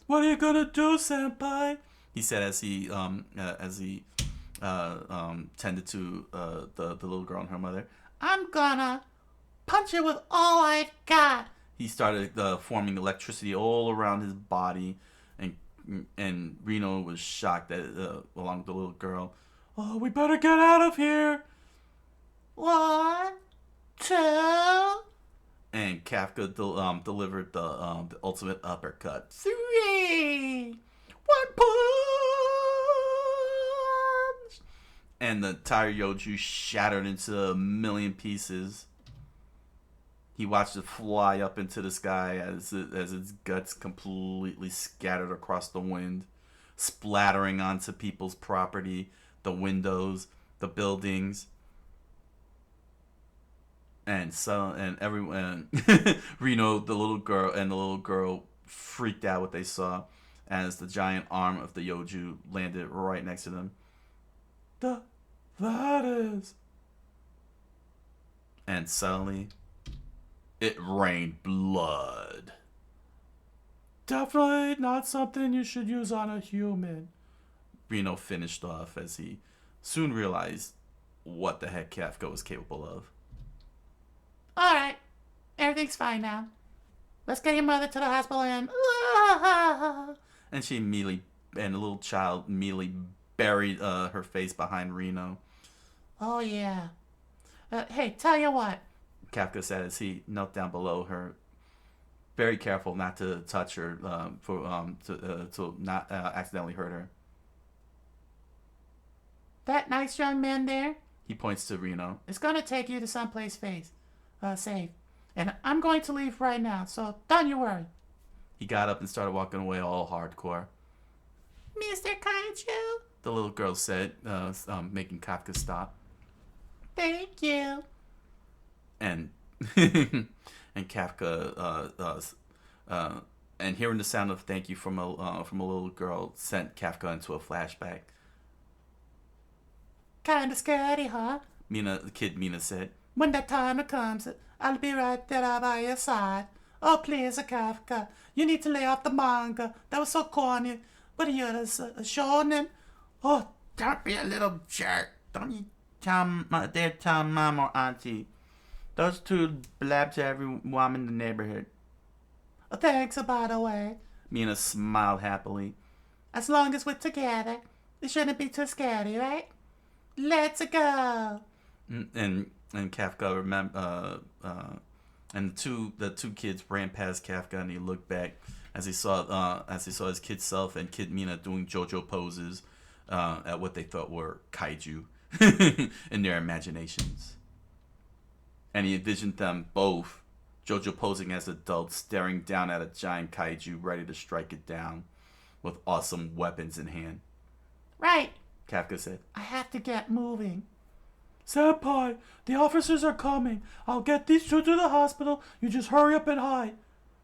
"What are you gonna do, senpai?" he said as he tended to the little girl and her mother. I'm gonna punch it with all I've got. He started forming electricity all around his body, and Reno was shocked that along with the little girl. "Oh, we better get out of here." 1, 2, And Kafka delivered the ultimate uppercut. 3. One punch! And the entire yoju shattered into a million pieces. He watched it fly up into the sky as its guts completely scattered across the wind, splattering onto people's property, the windows, the buildings. And everyone, Reno, the little girl freaked out what they saw as the giant arm of the yoju landed right next to them. That is. And suddenly, it rained blood. "Definitely not something you should use on a human," Reno finished off as he soon realized what the heck Kafka was capable of. Alright, everything's fine now. Let's get your mother to the hospital and... And the little child immediately buried her face behind Reno. Oh, yeah. Hey, tell you what. Kafka said as he knelt down below her, very careful not to touch her to not accidentally hurt her. That nice young man there He points to Reno. is going to take you to someplace safe. And I'm going to leave right now, so don't you worry. He got up and started walking away all hardcore. Mr. Kaiju, The little girl said, making Kafka stop. thank you. And and Kafka and hearing the sound of thank you from a little girl sent Kafka into a flashback. Kinda scary, huh? The kid Mina said. When that time comes, I'll be right there by your side. Oh, please, Kafka, you need to lay off the manga. That was so corny. But you're a shonen. Oh, Don't be a little jerk. Don't you tell mom or auntie. Those two blab to every woman in the neighborhood. thanks, by the way. Mina smiled happily. As long as we're together, it shouldn't be too scary, right? Let's go. And Kafka and the two kids ran past Kafka and he looked back as he saw his kid self and kid Mina doing JoJo poses at what they thought were kaiju in their imaginations. And he envisioned them both JoJo posing as adults, staring down at a giant kaiju ready to strike it down with awesome weapons in hand. Right. Kafka said, I have to get moving. Senpai, the officers are coming. I'll get these two to the hospital. You just hurry up and hide.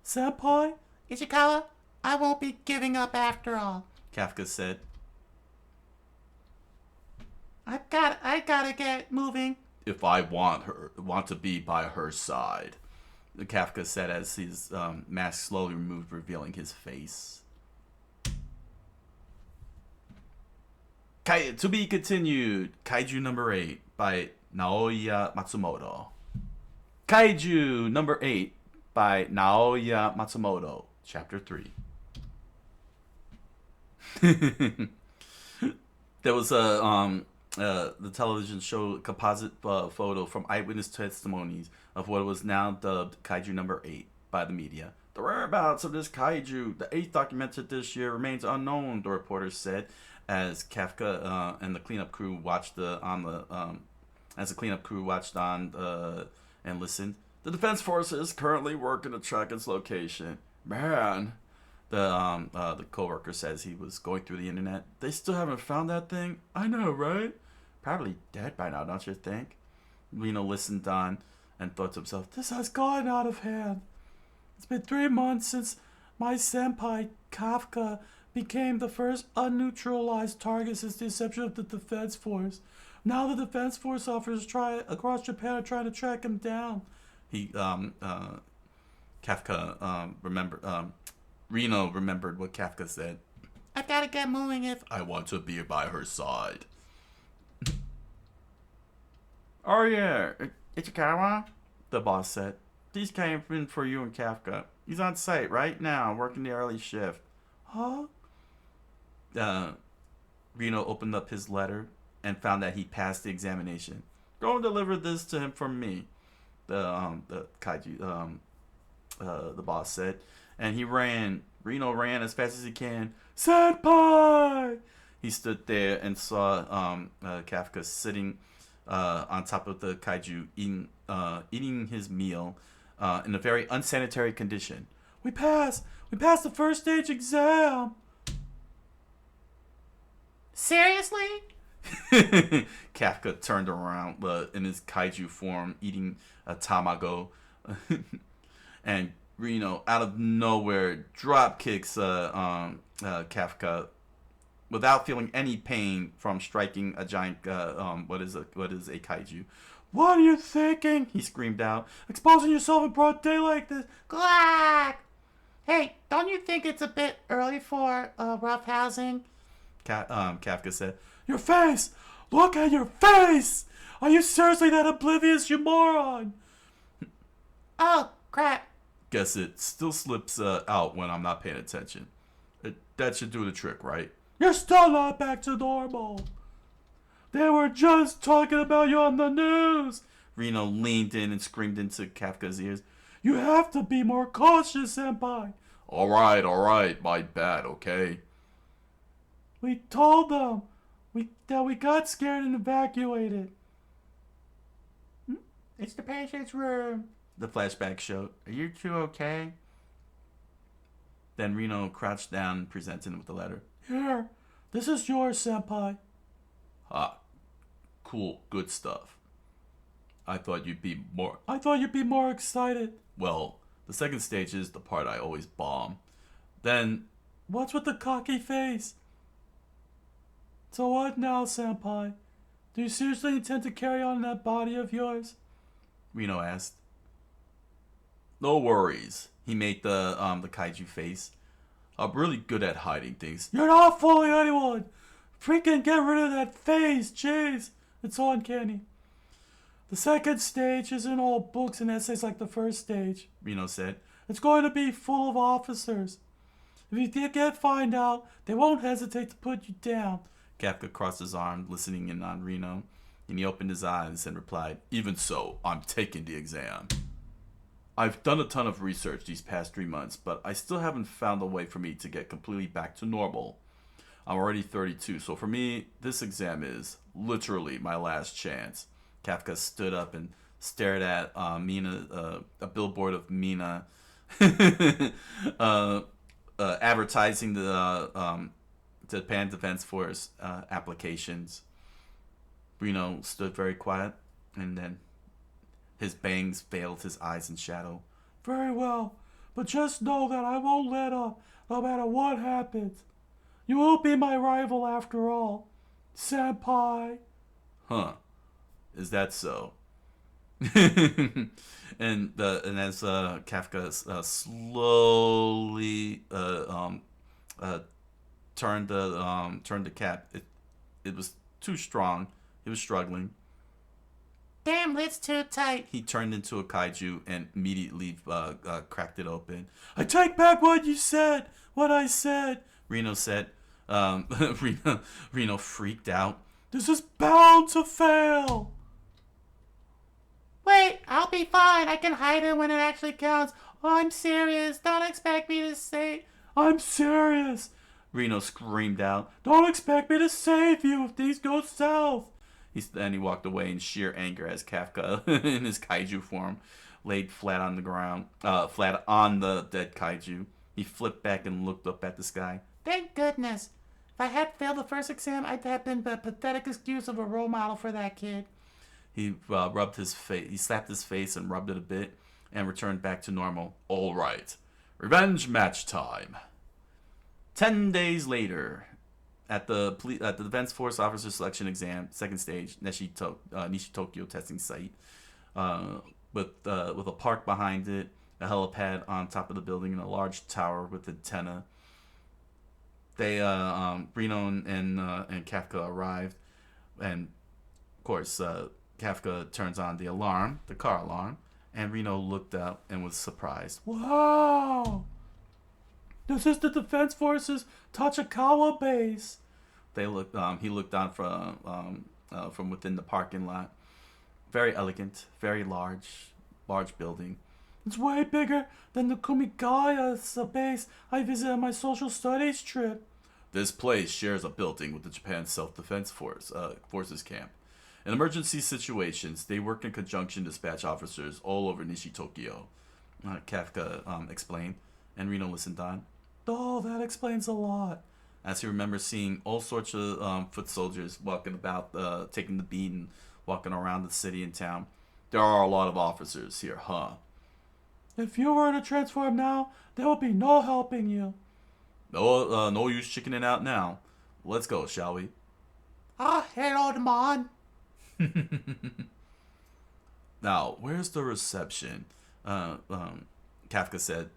Senpai? Ichikawa, I won't be giving up after all. Kafka said. I gotta get moving. If I want to be by her side, Kafka said as his mask slowly removed, revealing his face. To be continued, Kaiju number 8 by Naoya Matsumoto. Kaiju number 8 by Naoya Matsumoto, Chapter 3. There was the television showed a composite photo from eyewitness testimonies of what was now dubbed Kaiju number 8 by the media. The whereabouts of this kaiju, the 8th documented this year, remains unknown, the reporter said, as Kafka and the cleanup crew watched and listened. The Defense Forces currently working to track its location. Man, the coworker says he was going through the internet. They still haven't found that thing? I know, right? Probably dead by now, don't you think? Reno listened on and thought to himself, this has gone out of hand. It's been 3 months since my senpai, Kafka, became the first unneutralized target since the inception of the Defense Force. Now the Defense Force officers across Japan are trying to track him down. Reno remembered what Kafka said. I've gotta get moving if... I want to be by her side. Oh yeah, Ichikawa? The boss said. These came in for you and Kafka. He's on site right now, working the early shift. Huh? Reno opened up his letter and found that he passed the examination. Go and deliver this to him from me. The kaiju, the boss said. And Reno ran as fast as he can. Senpai! He stood there and saw Kafka sitting on top of the kaiju, eating his meal in a very unsanitary condition. We passed the first stage exam. Seriously? Kafka turned around in his kaiju form, eating a tamago. And Reno, out of nowhere, drop kicks Kafka without feeling any pain from striking a giant. What is a kaiju? What are you thinking? He screamed out. Exposing yourself in broad daylight like this. Glack! Hey, don't you think it's a bit early for roughhousing? Kafka said. Your face! Look at your face! Are you seriously that oblivious, you moron? Oh, crap. Guess it still slips out when I'm not paying attention. That should do the trick, right? You're still not back to normal. They were just talking about you on the news. Reno leaned in and screamed into Kafka's ears. You have to be more cautious, senpai. All right. My bad, okay? We told them that we got scared and evacuated. It's the patient's room. The flashback showed. Are you two okay? Then Reno crouched down and presented him with the letter. Here, this is yours, senpai. Ah, cool, good stuff. I thought you'd be more excited. Well, the second stage is the part I always bomb. Then, what's with the cocky face? So what now, senpai? Do you seriously intend to carry on in that body of yours? Reno asked. No worries. He made the kaiju face. I'm really good at hiding things. You're not fooling anyone! Freaking get rid of that face, jeez! It's so uncanny. The second stage isn't all books and essays like the first stage, Reno said. It's going to be full of officers. If you can't find out, they won't hesitate to put you down. Kafka crossed his arm, listening in on Reno, and he opened his eyes and replied, Even so, I'm taking the exam. I've done a ton of research these past 3 months, but I still haven't found a way for me to get completely back to normal. I'm already 32, so for me, this exam is literally my last chance. Kafka stood up and stared at Mina, a billboard of Mina advertising the Japan Defense Force applications. Reno stood very quiet, and then his bangs veiled his eyes in shadow. Very well, but just know that I won't let up, no matter what happens. You will be my rival after all, senpai. Huh? Is that so? and as Kafka slowly turned the cap, it was too strong. It was struggling. Damn, lid's too tight. He turned into a kaiju and immediately cracked it open. I take back what you said. What I said. Reno said. Reno freaked out. This is bound to fail. Wait, I'll be fine. I can hide it when it actually counts. Oh, I'm serious. Don't expect me to say. I'm serious. Reno screamed out. Don't expect me to save you if things go south. Then he walked away in sheer anger as Kafka, in his kaiju form, laid flat on the ground, flat on the dead kaiju. He flipped back and looked up at the sky. Thank goodness. If I had failed the first exam, I'd have been the pathetic excuse of a role model for that kid. He rubbed his face. He slapped his face and rubbed it a bit, and returned back to normal. All right, revenge match time. 10 days later, at the Defense Force Officer Selection Exam, second stage, Nishi-Tokyo testing site, with a park behind it, a helipad on top of the building, and a large tower with antenna. They Reno and Kafka arrived, and of course Kafka turns on the alarm, the car alarm, and Reno looked up and was surprised. Wow! This is the Defense Forces Tachikawa base. He looked on from within the parking lot. Very elegant, very large building. It's way bigger than the Kumigaya base I visited on my social studies trip. This place shares a building with the Japan Self-Defense Forces camp. In emergency situations, they work in conjunction dispatch officers all over Nishi-Tokyo, Kafka explained, and Reno listened on. Oh, that explains a lot. As he remembers seeing all sorts of foot soldiers walking about, taking the beat and walking around the city and town. There are a lot of officers here, huh? If you were to transform now, there will be no helping you. No use chickening out now. Let's go, shall we? Hello, man. Now, where's the reception? Kafka said,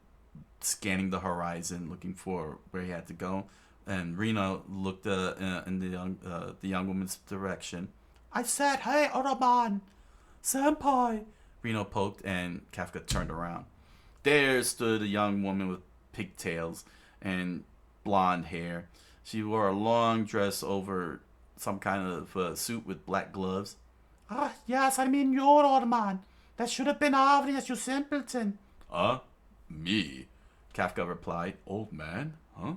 scanning the horizon, looking for where he had to go. And Reno looked in the young woman's direction. I said, hey, Otoman. Senpai. Reno poked, and Kafka turned around. There stood a young woman with pigtails and blonde hair. She wore a long dress over some kind of suit with black gloves. Yes, I mean you're Otoman. That should have been obvious, you simpleton. Me? Kafka replied. Old man? Huh?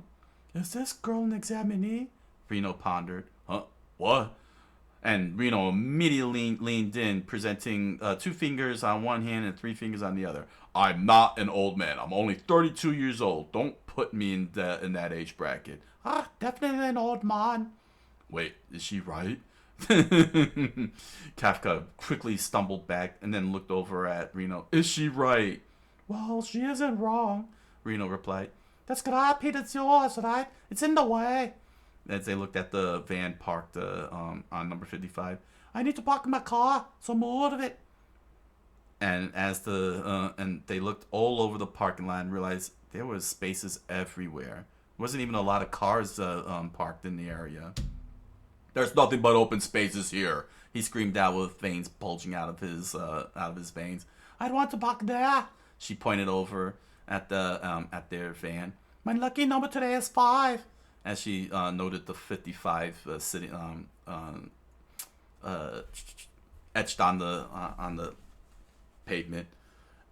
Is this girl an examinee? Reno pondered. Huh? What? And Reno immediately leaned in, presenting 2 fingers on one hand and 3 fingers on the other. I'm not an old man. I'm only 32 years old. Don't put me in that age bracket. Definitely an old man. Wait, is she right? Kafka quickly stumbled back and then looked over at Reno. Is she right? Well, she isn't wrong, Reno replied. That's grappy, it's yours, right? It's in the way. As they looked at the van parked on number 55. I need to park my car, so move it. And as and they looked all over the parking lot and realized there was spaces everywhere. There wasn't even a lot of cars parked in the area. There's nothing but open spaces here, he screamed out with veins bulging out of his veins. I'd want to park there. She pointed over at their van. My lucky number today is 5. As she noted the 55 sitting etched on the pavement,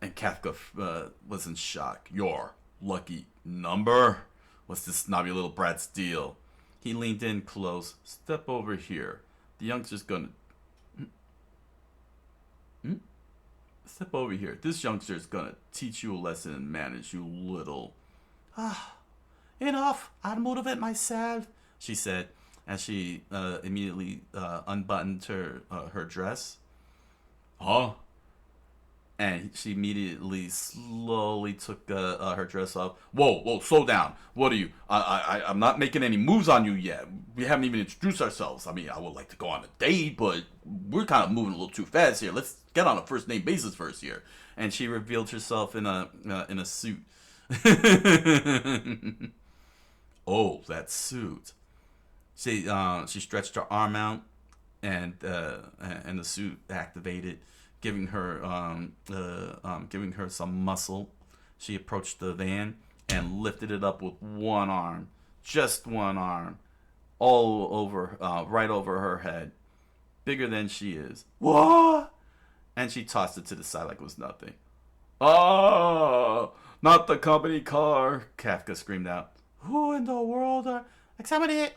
and Kafka was in shock. Your lucky number? What's this snobby little brat's deal? He leaned in close. Step over here. The youngster's gonna. Step over here. This youngster's gonna teach you a lesson in manners, you little. Enough. I'll motivate myself, she said, as she immediately unbuttoned her dress. Huh? And she immediately slowly took her dress off. Whoa, slow down. What are you? I'm not making any moves on you yet. We haven't even introduced ourselves. I mean, I would like to go on a date, but we're kind of moving a little too fast here. Let's get on a first name basis first here. And she revealed herself in a suit. Oh, that suit. She stretched her arm out, and the suit activated, giving her some muscle. She approached the van and lifted it up with one arm, just one arm, all over, right over her head, bigger than she is. What? And she tossed it to the side like it was nothing. Oh, not the company car! Kafka screamed out. Who in the world are examining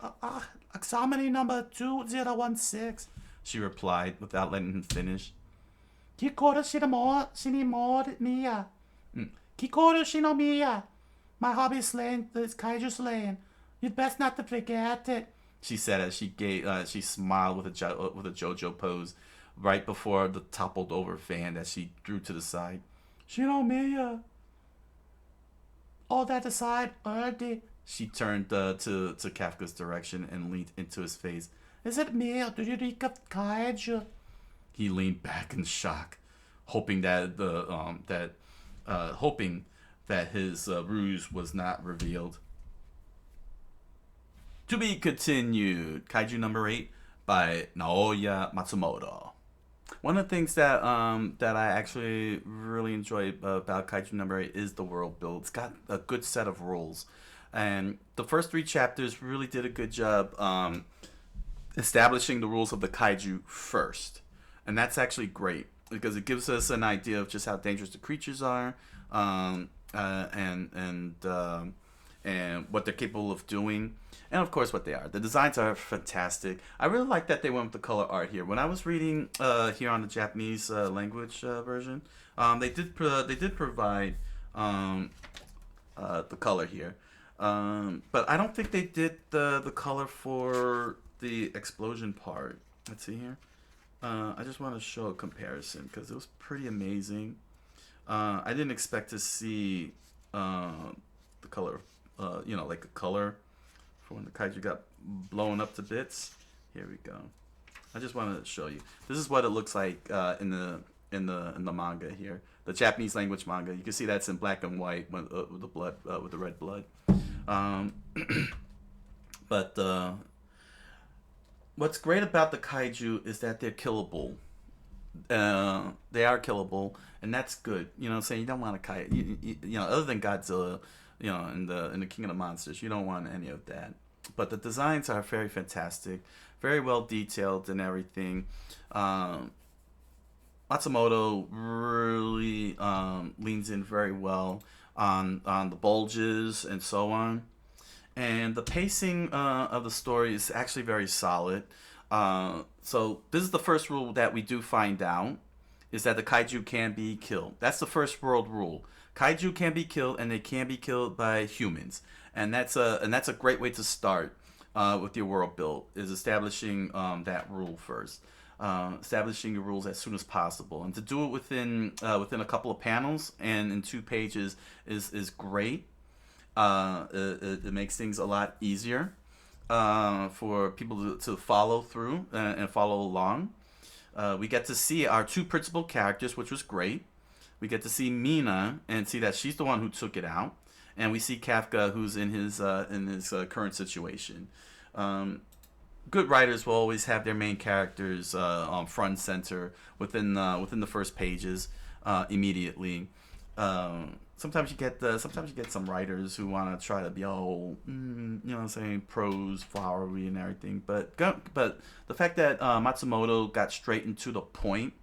number 2016? She replied without letting him finish. Kikoru Shinimiya. Kikoru Shinomiya. My hobby is slaying, is kaiju slaying. You'd best not to forget it, She said as she smiled with a JoJo pose right before the toppled over fan that she threw to the side. Shinomiya. All that aside, Erdi. She turned to Kafka's direction and leaned into his face. Is it me, or do you reek of kaiju? He leaned back in shock, hoping that his ruse was not revealed. To be continued. Kaiju number 8 by Naoya Matsumoto. One of the things that I actually really enjoy about Kaiju number 8 is the world build. It's got a good set of rules, and the first 3 chapters really did a good job establishing the rules of the Kaiju first, and that's actually great because it gives us an idea of just how dangerous the creatures are, and what they're capable of doing. And of course, what they are. The designs are fantastic. I really like that they went with the color art here. When I was reading here on the Japanese language version, they did provide the color here, but I don't think they did the color for the explosion part. Let's see here. I just want to show a comparison because it was pretty amazing. I didn't expect to see the color, like a color when the kaiju got blown up to bits. Here we go. I just wanted to show you. This is what it looks like in the manga here, the Japanese language manga. You can see that's in black and white with the blood, with the red blood. But what's great about the kaiju is that they're killable. They are killable, and that's good. You know what I'm saying? You don't want a kaiju, other than Godzilla, in the King of the Monsters, you don't want any of that. But the designs are very fantastic, very well detailed and everything. Matsumoto really leans in very well on the bulges and so on. And the pacing of the story is actually very solid. So this is the first rule that we do find out, is that the kaiju can be killed. That's the first world rule. Kaiju can be killed, and they can be killed by humans. And that's a great way to start with your world build, is establishing that rule first. Establishing your rules as soon as possible, and to do it within a couple of panels and in 2 pages is great. It makes things a lot easier for people to follow through and follow along. We get to see our 2 principal characters, which was great. We get to see Mina and see that she's the one who took it out, and we see Kafka, who's in his current situation. Good writers will always have their main characters on front and center within the first pages immediately. Sometimes you get some writers who want to try to be all prose, flowery and everything. But the fact that Matsumoto got straight into the point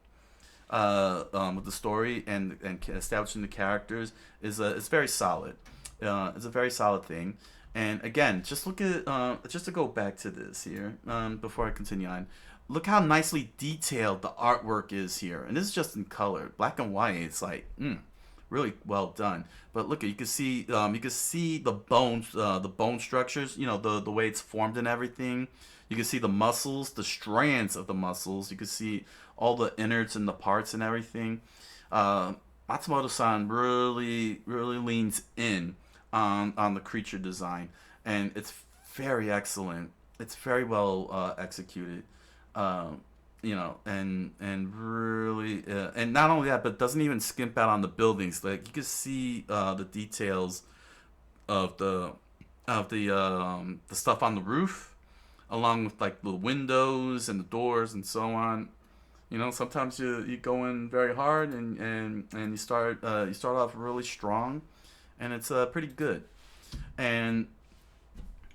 with the story and establishing the characters is very solid. It's a very solid thing. And again, just look at just to go back to this here before I continue on. Look how nicely detailed the artwork is here, and this is just in color, black and white. It's like really well done. But look, you can see the bones, the bone structures. The way it's formed and everything. You can see the muscles, the strands of the muscles. You can see all the innards and the parts and everything. Matsumoto-san really leans in on the creature design, and it's very excellent. It's very well executed. Um, and really, and not only that, but doesn't even skimp out on the buildings. Like you can see the details of the stuff on the roof, along with like the windows and the doors and so on. Sometimes you go in very hard and you start off really strong, and it's pretty good. And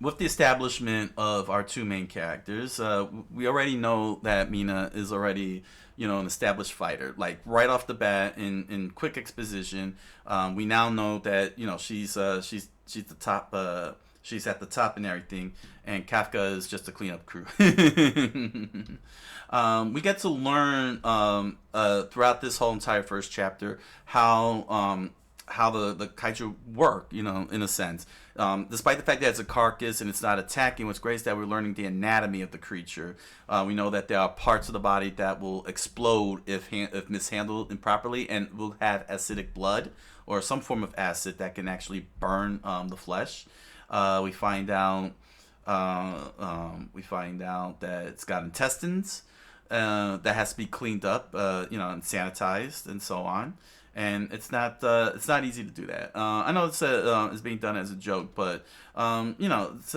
with the establishment of our two main characters, we already know that Mina is already, an established fighter. Like right off the bat, in quick exposition, we now know that she's the top. She's at the top and everything, and Kafka is just a cleanup crew. We get to learn throughout this whole entire first chapter how the kaiju work, in a sense. Despite the fact that it's a carcass and it's not attacking, what's great is that we're learning the anatomy of the creature. We know that there are parts of the body that will explode if mishandled improperly, and will have acidic blood or some form of acid that can actually burn the flesh. We find out that it's got intestines that has to be cleaned up, and sanitized and so on. And it's not easy to do that. I know it's being done as a joke, but it's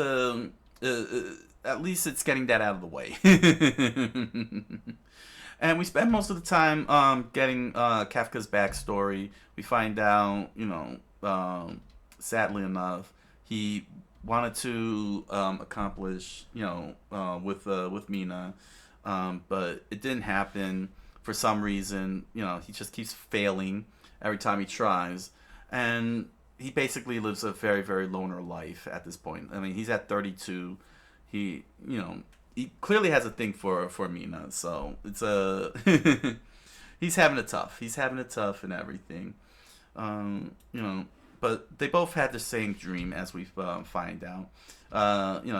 at least it's getting that out of the way. And we spend most of the time getting Kafka's backstory. We find out, sadly enough, he wanted to accomplish, with Mina, but it didn't happen for some reason. He just keeps failing every time he tries, and he basically lives a very, very loner life at this point. I mean, he's at 32. He clearly has a thing for Mina, so it's he's having it tough. He's having it tough and everything. But they both had the same dream, as we find out.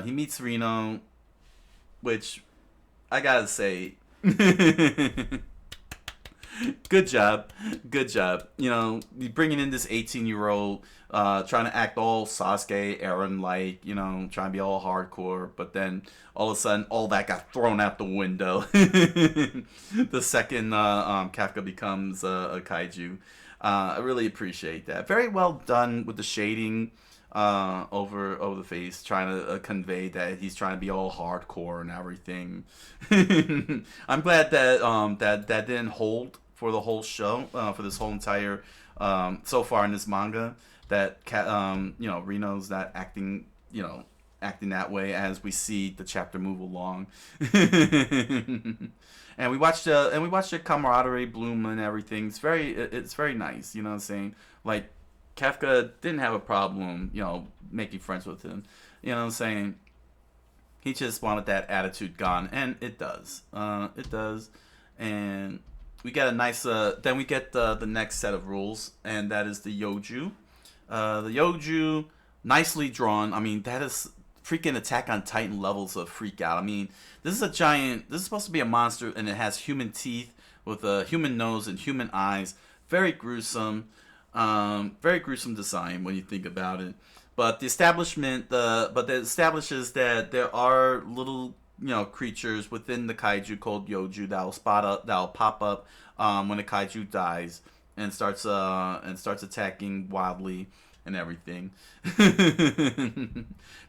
He meets Reno, which I gotta say, good job. You bringing in this 18-year-old, trying to act all Sasuke, Eren like, trying to be all hardcore, but then all of a sudden, all that got thrown out the window. The second Kafka becomes a kaiju. I really appreciate that. Very well done with the shading over the face, trying to convey that he's trying to be all hardcore and everything. I'm glad that that didn't hold for the whole show, for this whole entire so far in this manga, that Reno's not acting that way as we see the chapter move along. And we watched the camaraderie bloom and everything. It's very nice, you know what I'm saying? Like, Kafka didn't have a problem, making friends with him. You know what I'm saying? He just wanted that attitude gone, and it does. It does. And we get a nice then we get the next set of rules, and that is the Yoju. The Yoju, nicely drawn. I mean, that is freaking Attack on Titan levels of freak out. I mean, this is supposed to be a monster, and it has human teeth with a human nose and human eyes. Very gruesome. Very gruesome design when you think about it. But it establishes that there are little creatures within the kaiju called Yoju that'll pop up when a kaiju dies and starts attacking wildly and everything.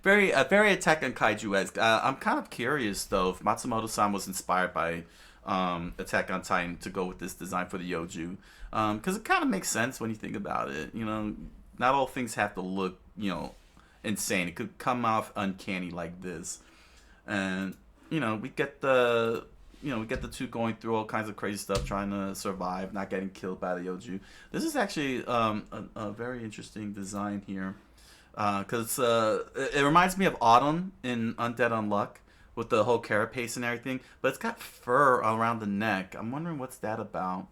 Very Attack on Kaiju-esque. I'm kind of curious though if Matsumoto-san was inspired by Attack on Titan to go with this design for the Yoju, because it kind of makes sense when you think about it. Not all things have to look insane. It could come off uncanny like this, and we get the two going through all kinds of crazy stuff, trying to survive, not getting killed by the Yoju. This is actually a very interesting design here, because it reminds me of Autumn in Undead Unluck with the whole carapace and everything, but it's got fur around the neck. I'm wondering what's that about,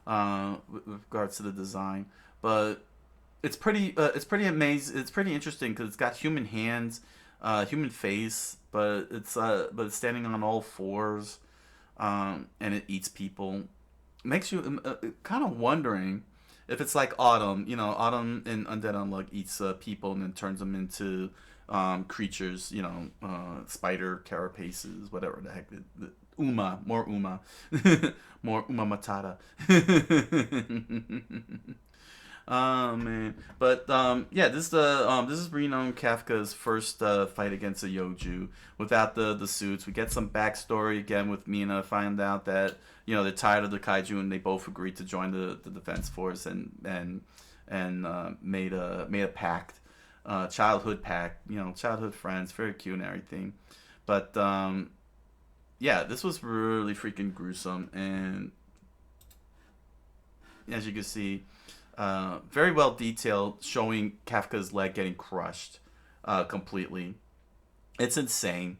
with regards to the design. But it's pretty amazing. It's pretty interesting because it's got human hands, human face, but it's standing on all fours, and it eats people. makes you kind of wondering if it's like Autumn. You know, Autumn in Undead Unluck eats people and then turns them into creatures. You know, spider carapaces, whatever the heck. More Uma, more Uma Matata. Oh man, but yeah, this is Reno and Kafka's first fight against a Yoju without the suits. We get some backstory again with Mina. Find out that they're tired of the kaiju and they both agreed to join the defense force and made a pact, childhood pact. Childhood friends, very cute and everything. But yeah, this was really freaking gruesome, and as you can see. Very well detailed, showing Kafka's leg getting crushed completely. It's insane.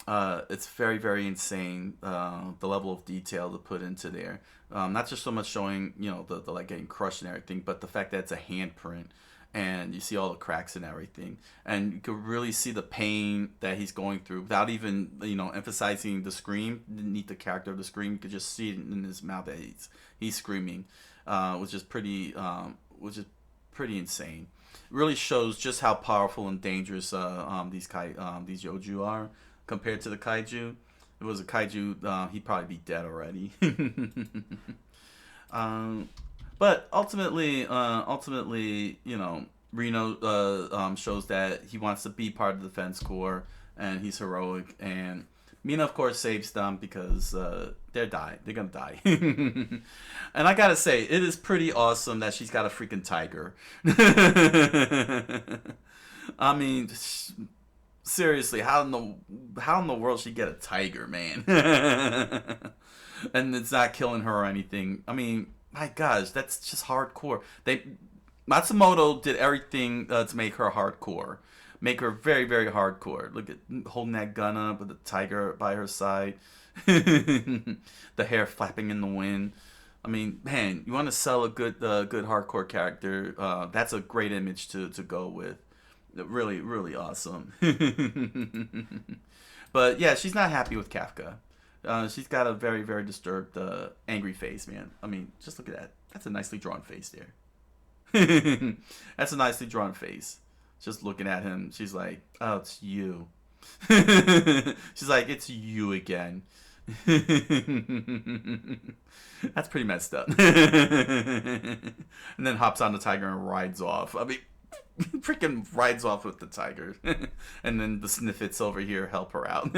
It's very, very insane, the level of detail to put into there. Not just so much showing, the leg getting crushed and everything, but the fact that it's a handprint and you see all the cracks and everything. And you could really see the pain that he's going through without even, emphasizing the scream. You didn't need the character of the scream. You could just see it in his mouth that he's screaming. Which is pretty insane. It really shows just how powerful and dangerous these Yoju are compared to the kaiju. If it was a kaiju, he'd probably be dead already. But ultimately, Reno shows that he wants to be part of the defense corps and he's heroic. And Mina, of course, saves them because they're gonna die. And I gotta say, it is pretty awesome that she's got a freaking tiger. I mean, seriously, how in the world she get a tiger, man? And it's not killing her or anything. I mean, my gosh, that's just hardcore. Matsumoto did everything to make her hardcore. Make her very, very hardcore. Look at holding that gun up with the tiger by her side. The hair flapping in the wind. I mean, man, you want to sell a good hardcore character. That's a great image to go with. Really, really awesome. But yeah, she's not happy with Kafka. She's got a very, very disturbed, angry face, man. I mean, just look at that. That's a nicely drawn face there. That's a nicely drawn face. Just looking at him, she's like, "Oh, it's you." She's like, "It's you again." That's pretty messed up. And then hops on the tiger and rides off. I mean, freaking rides off with the tiger. And then the Sniffits over here help her out.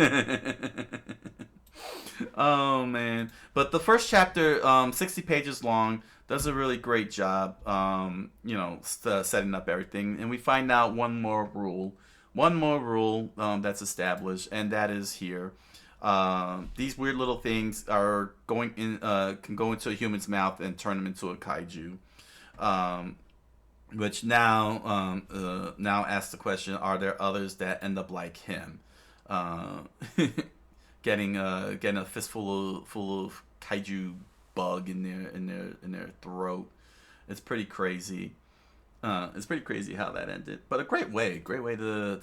Oh man! But the first chapter, 60 pages long, does a really great job. Setting up everything, and we find out one more rule that's established, and that is here. These weird little things are can go into a human's mouth and turn them into a kaiju. Which now asks the question: are there others that end up like him? Getting a fistful full of kaiju bug in their throat. It's pretty crazy. It's pretty crazy how that ended, but a great way to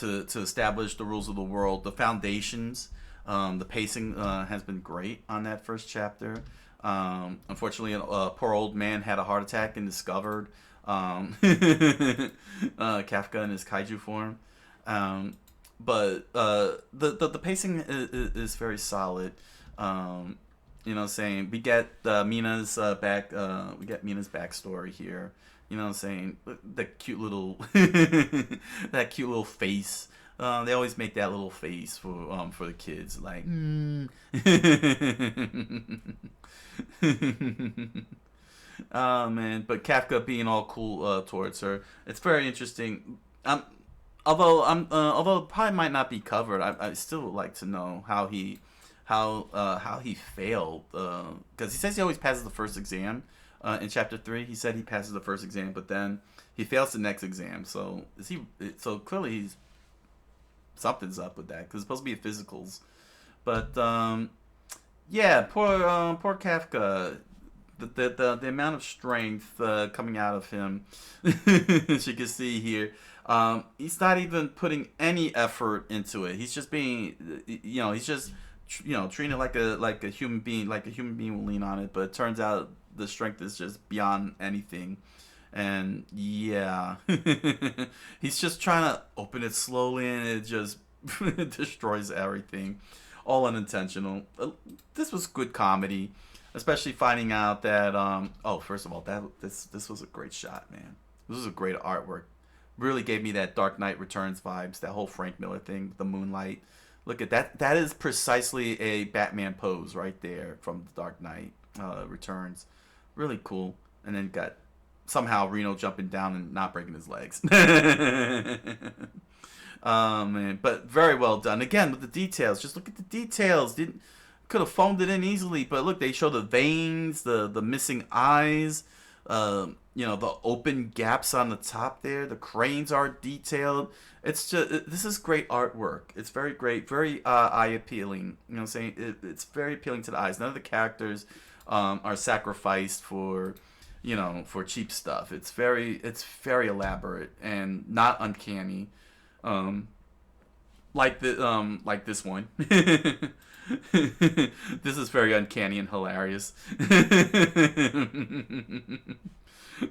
establish the rules of the world, the foundations. The pacing has been great on that first chapter. Unfortunately, a poor old man had a heart attack and discovered Kafka in his kaiju form. But the pacing is very solid. Saying we get Mina's backstory here. Saying the cute little that cute little face. They always make that little face for the kids, like. Oh man, but Kafka being all cool towards her, it's very interesting. Although it probably might not be covered, I still would like to know how he failed. Because he says he always passes the first exam. In chapter 3, he said he passes the first exam, but then he fails the next exam. So So clearly something's up with that because it's supposed to be physicals. But yeah, poor Kafka. The amount of strength coming out of him, as you can see here. He's not even putting any effort into it. He's just being, he's just treating it like a human being, like a human being will lean on it. But it turns out the strength is just beyond anything. And yeah, he's just trying to open it slowly, and it just destroys everything, all unintentional. This was good comedy, especially finding out that first of all, this was a great shot, man. This was a great artwork. Really gave me that Dark Knight Returns vibes. That whole Frank Miller thing, the moonlight. Look at that. That is precisely a Batman pose right there from the Dark Knight Returns. Really cool. And then got somehow Reno jumping down and not breaking his legs. Man, but very well done. Again, with the details. Just look at the details. Could have phoned it in easily, but look, they show the veins, the missing eyes, the open gaps on the top there. The cranes are detailed. It's just, this is great artwork. It's very great, very eye appealing. You know what I'm saying? It's very appealing to the eyes. None of the characters are sacrificed for for cheap stuff. It's very elaborate and not uncanny. Like this one. This is very uncanny and hilarious.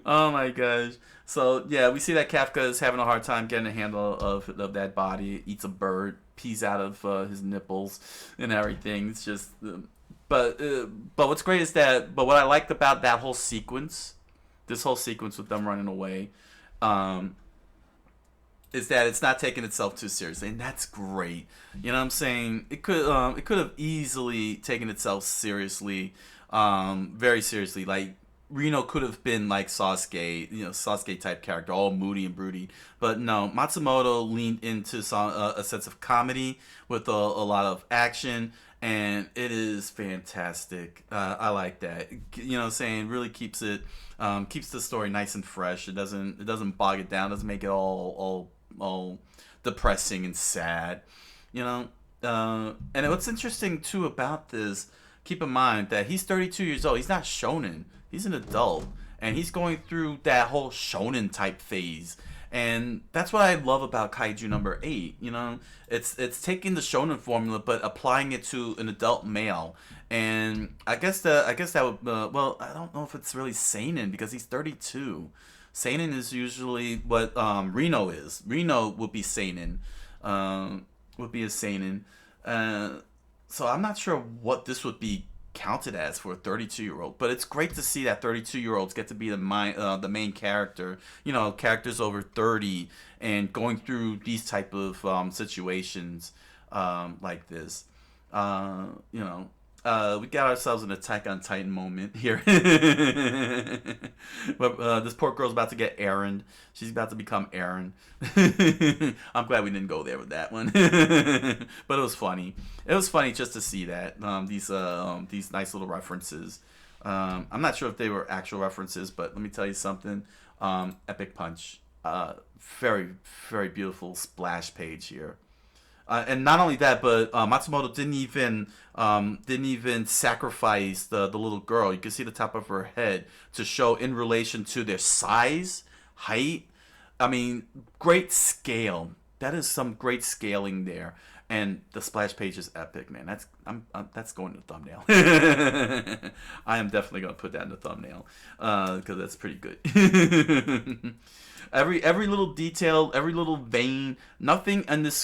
Oh my gosh. So yeah, we see that Kafka is having a hard time getting a handle of that body. Eats a bird, pees out of his nipples and everything. It's just but what's great is that what I liked about that whole sequence, this whole sequence with them running away, is that it's not taking itself too seriously, and that's great. You know what I'm saying? It could have easily taken itself seriously, very seriously. Like Reno could have been like Sasuke, Sasuke type character, all moody and broody. But no, Matsumoto leaned into a sense of comedy with a lot of action, and it is fantastic. I like that. You know what I'm saying? Really keeps the story nice and fresh. It doesn't bog it down. Doesn't make it all depressing and sad. And what's interesting too about this, keep in mind that he's 32 years old. He's not shonen. He's an adult, and he's going through that whole shonen type phase. And that's what I love about Kaiju number 8. It's taking the shonen formula but applying it to an adult male. And I guess that would I don't know if it's really seinen because he's 32. Seinen is usually what Reno is. Reno would be seinen. Would be a seinen. So I'm not sure what this would be counted as for a 32-year-old, but it's great to see that 32-year-olds get to be the main character. Characters over 30 and going through these type of situations like this. We got ourselves an Attack on Titan moment here. But this poor girl's about to get Aaron. She's about to become Aaron. I'm glad we didn't go there with that one. But it was funny. It was funny just to see that these nice little references. I'm not sure if they were actual references, but let me tell you something. Epic Punch. Very, very beautiful splash page here. And not only that, but Matsumoto didn't even sacrifice the little girl. You can see the top of her head to show in relation to their size, height. I mean, great scale. That is some great scaling there. And the splash page is epic, man. That's going to the thumbnail. I am definitely going to put that in the thumbnail because that's pretty good. Every little detail, every little vein, nothing in this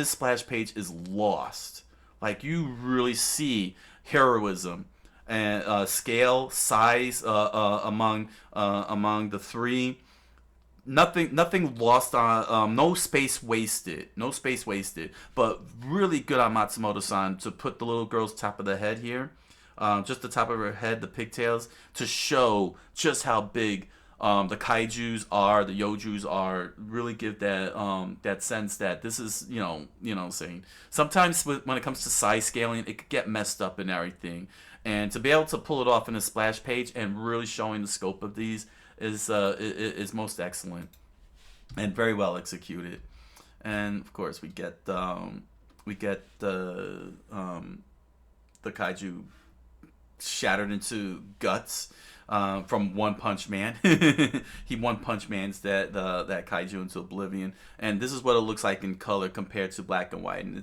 splash page is lost. Like you really see heroism and scale, size among the three. Nothing lost on. No space wasted. No space wasted. But really good on Matsumoto-san to put the little girl's top of the head here, just the top of her head, the pigtails, to show just how big. The kaijus are, the yojus are, really give that sense that this is, saying. Sometimes when it comes to size scaling, it could get messed up and everything. And to be able to pull it off in a splash page and really showing the scope of these is most excellent and very well executed. And of course, we get the kaiju shattered into guts. From One Punch Man, he One Punch Man's that kaiju into oblivion, and this is what it looks like in color compared to black and white, and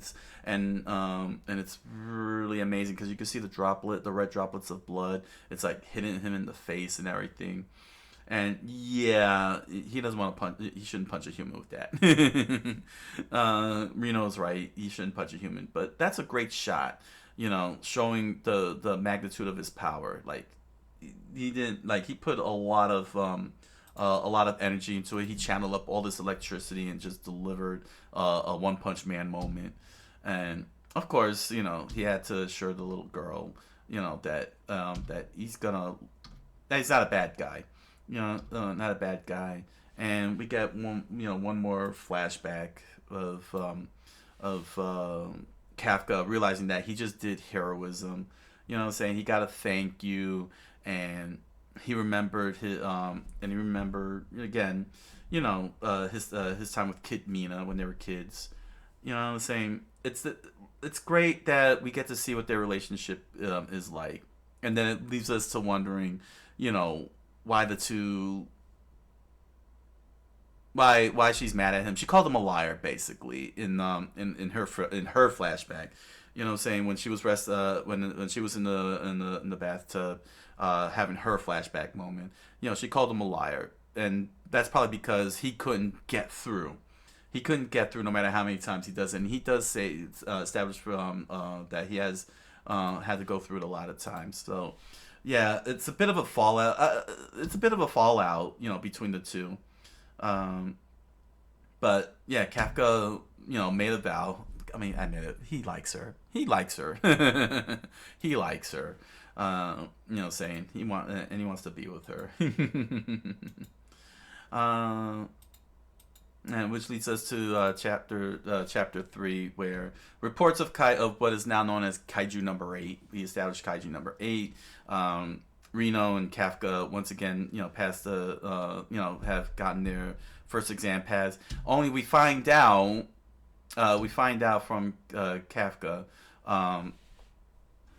it's really amazing because you can see the red droplets of blood. It's like hitting him in the face and everything, and yeah, he doesn't want to punch. He shouldn't punch a human with that. Reno's right. He shouldn't punch a human, but that's a great shot. Showing the magnitude of his power, like. He didn't he put a lot of energy into it. He channeled up all this electricity and just delivered a One Punch Man moment. And of course, he had to assure the little girl, that he's not a bad guy, not a bad guy. And we get one more flashback of Kafka realizing that he just did heroism. Saying he got to thank you. And he remembered again, his time with Kid Mina when they were kids. Saying it's great that we get to see what their relationship is like, and then it leaves us to wondering, why she's mad at him. She called him a liar, basically, in her flashback. Saying when she was when she was in the bathtub. Having her flashback moment, she called him a liar, and that's probably because he couldn't get through. He couldn't get through no matter how many times he does it. And he does say establish that he has had to go through it a lot of times. So yeah, it's a bit of a fallout. Between the two. But yeah, Kafka made a vow. I mean, I admit it. He likes her. He likes her. He likes her. Saying he wants to be with her. And which leads us to chapter 3, where reports of what is now known as Kaiju number 8. We established Kaiju number 8. Reno and Kafka once again, passed have gotten their first exam pass. Only we find out from Kafka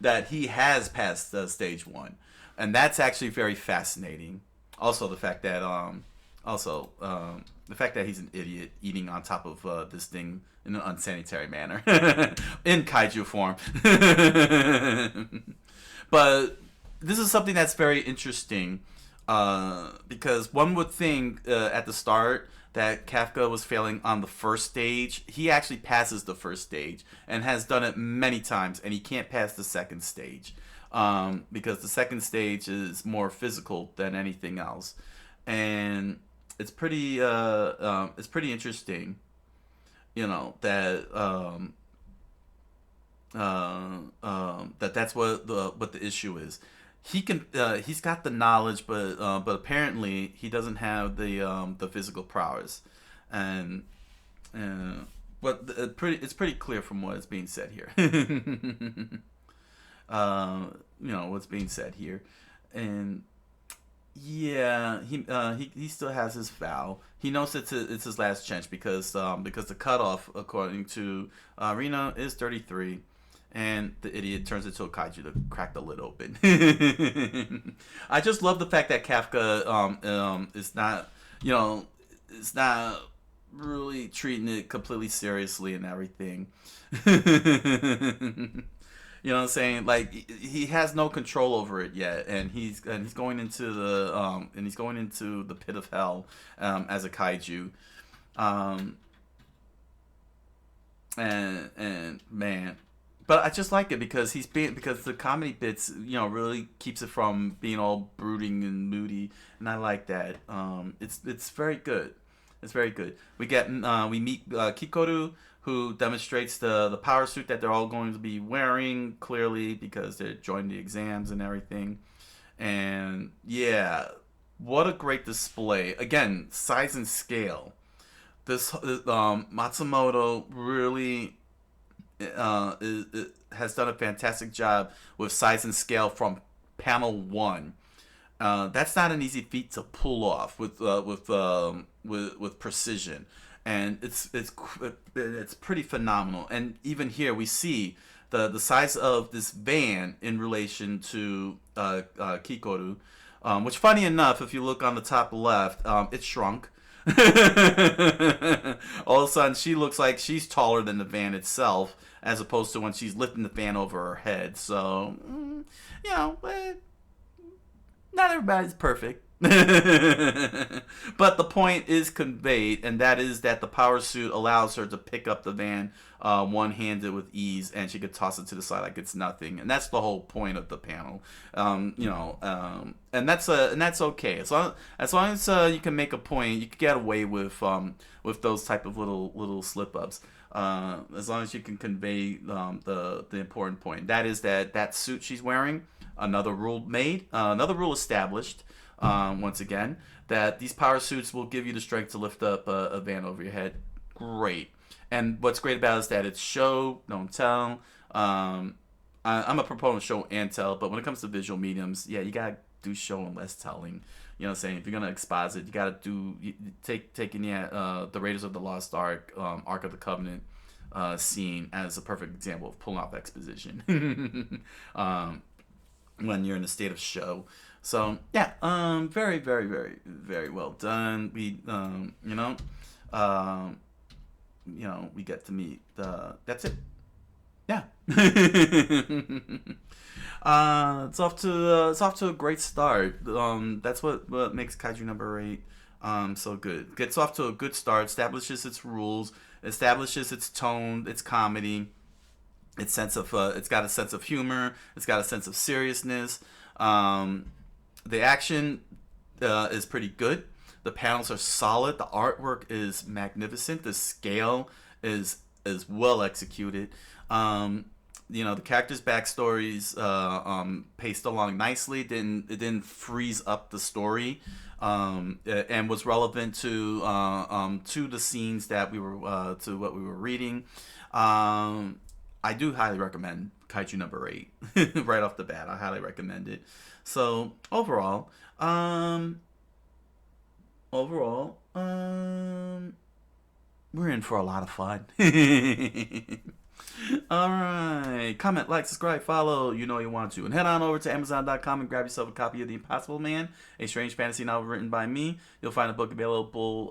that he has passed stage 1, and that's actually very fascinating. Also, the fact that he's an idiot eating on top of this thing in an unsanitary manner in kaiju form. But this is something that's very interesting because one would think at the start that Kafka was failing on the first stage. He actually passes the first stage and has done it many times, and he can't pass the second stage because the second stage is more physical than anything else, and it's pretty interesting, that's what the issue is. He's got the knowledge, but apparently he doesn't have the physical prowess, and but it's pretty clear from what is being said here. What's being said here, and yeah, he still has his vow. He knows it's his last chance because the cutoff according to Reno is 33. And the idiot turns into a kaiju to crack the lid open. I just love the fact that Kafka is not, is not really treating it completely seriously and everything. You know what I'm saying? Like he has no control over it yet, and he's going into the pit of hell as a kaiju. And man. But I just like it because because the comedy bits, really keeps it from being all brooding and moody, and I like that. It's very good. It's very good. We meet Kikoru, who demonstrates the power suit that they're all going to be wearing, clearly because they're joining the exams and everything. And yeah, what a great display! Again, size and scale. This Matsumoto really. Has done a fantastic job with size and scale from panel 1. That's not an easy feat to pull off with precision, and it's pretty phenomenal. And even here we see the size of this van in relation to Kikoru, which funny enough, if you look on the top left, it's shrunk. All of a sudden, she looks like she's taller than the van itself, as opposed to when she's lifting the fan over her head. So, you know, not everybody's perfect. But the point is conveyed, and that is that the power suit allows her to pick up the van one-handed with ease, and she could toss it to the side like it's nothing. And that's the whole point of the panel. And that's okay. As long as you can make a point, you can get away with those type of little slip-ups. As long as you can convey the important point. That is that suit she's wearing, another rule established. Once again, that these power suits will give you the strength to lift up a van over your head. Great. And what's great about it is that it's show, don't tell. I'm a proponent of show and tell, but when it comes to visual mediums, yeah, you gotta do show and less telling. You know what I'm saying? If you're gonna exposit, you gotta take in the Raiders of the Lost Ark, Ark of the Covenant scene as a perfect example of pulling off exposition. When you're in a state of show. So yeah, very, very, very, very well done. We, we get to meet that's it. Yeah. It's off to a great start. That's what makes Kaiju number 8 so good. Gets off to a good start, establishes its rules, establishes its tone, its comedy, its sense of it's got a sense of humor, it's got a sense of seriousness. The action is pretty good. The panels are solid. The artwork is magnificent. The scale is well executed. The characters' backstories paced along nicely. It didn't freeze up the story, and was relevant to the scenes that we were to what we were reading. I do highly recommend Kaiju number 8 right off the bat. I highly recommend it. So overall, we're in for a lot of fun. All right, comment, like, subscribe, follow. You know you want to, and head on over to Amazon.com and grab yourself a copy of The Impossible Man, a strange fantasy novel written by me. You'll find a book available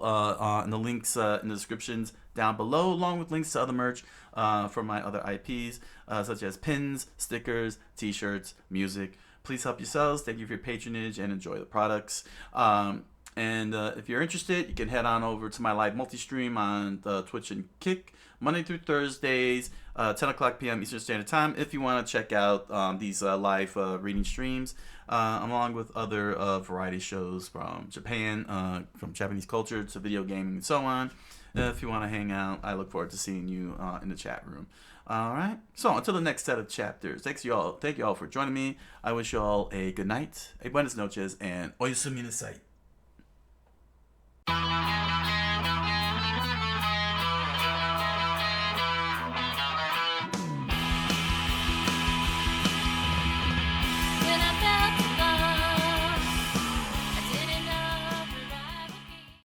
in the links in the descriptions down below, along with links to other merch from my other IPs, such as pins, stickers, T-shirts, music. Please help yourselves. Thank you for your patronage and enjoy the products. And if you're interested, you can head on over to my live multi-stream on Twitch and Kick, Monday through Thursdays, 10 o'clock p.m. Eastern Standard Time, if you want to check out these live reading streams, along with other variety shows from Japan, from Japanese culture to video gaming and so on. If you want to hang out, I look forward to seeing you in the chat room. All right. So until the next set of chapters, thank you all for joining me. I wish you all a good night, a buenas noches, and oyasumi nasai.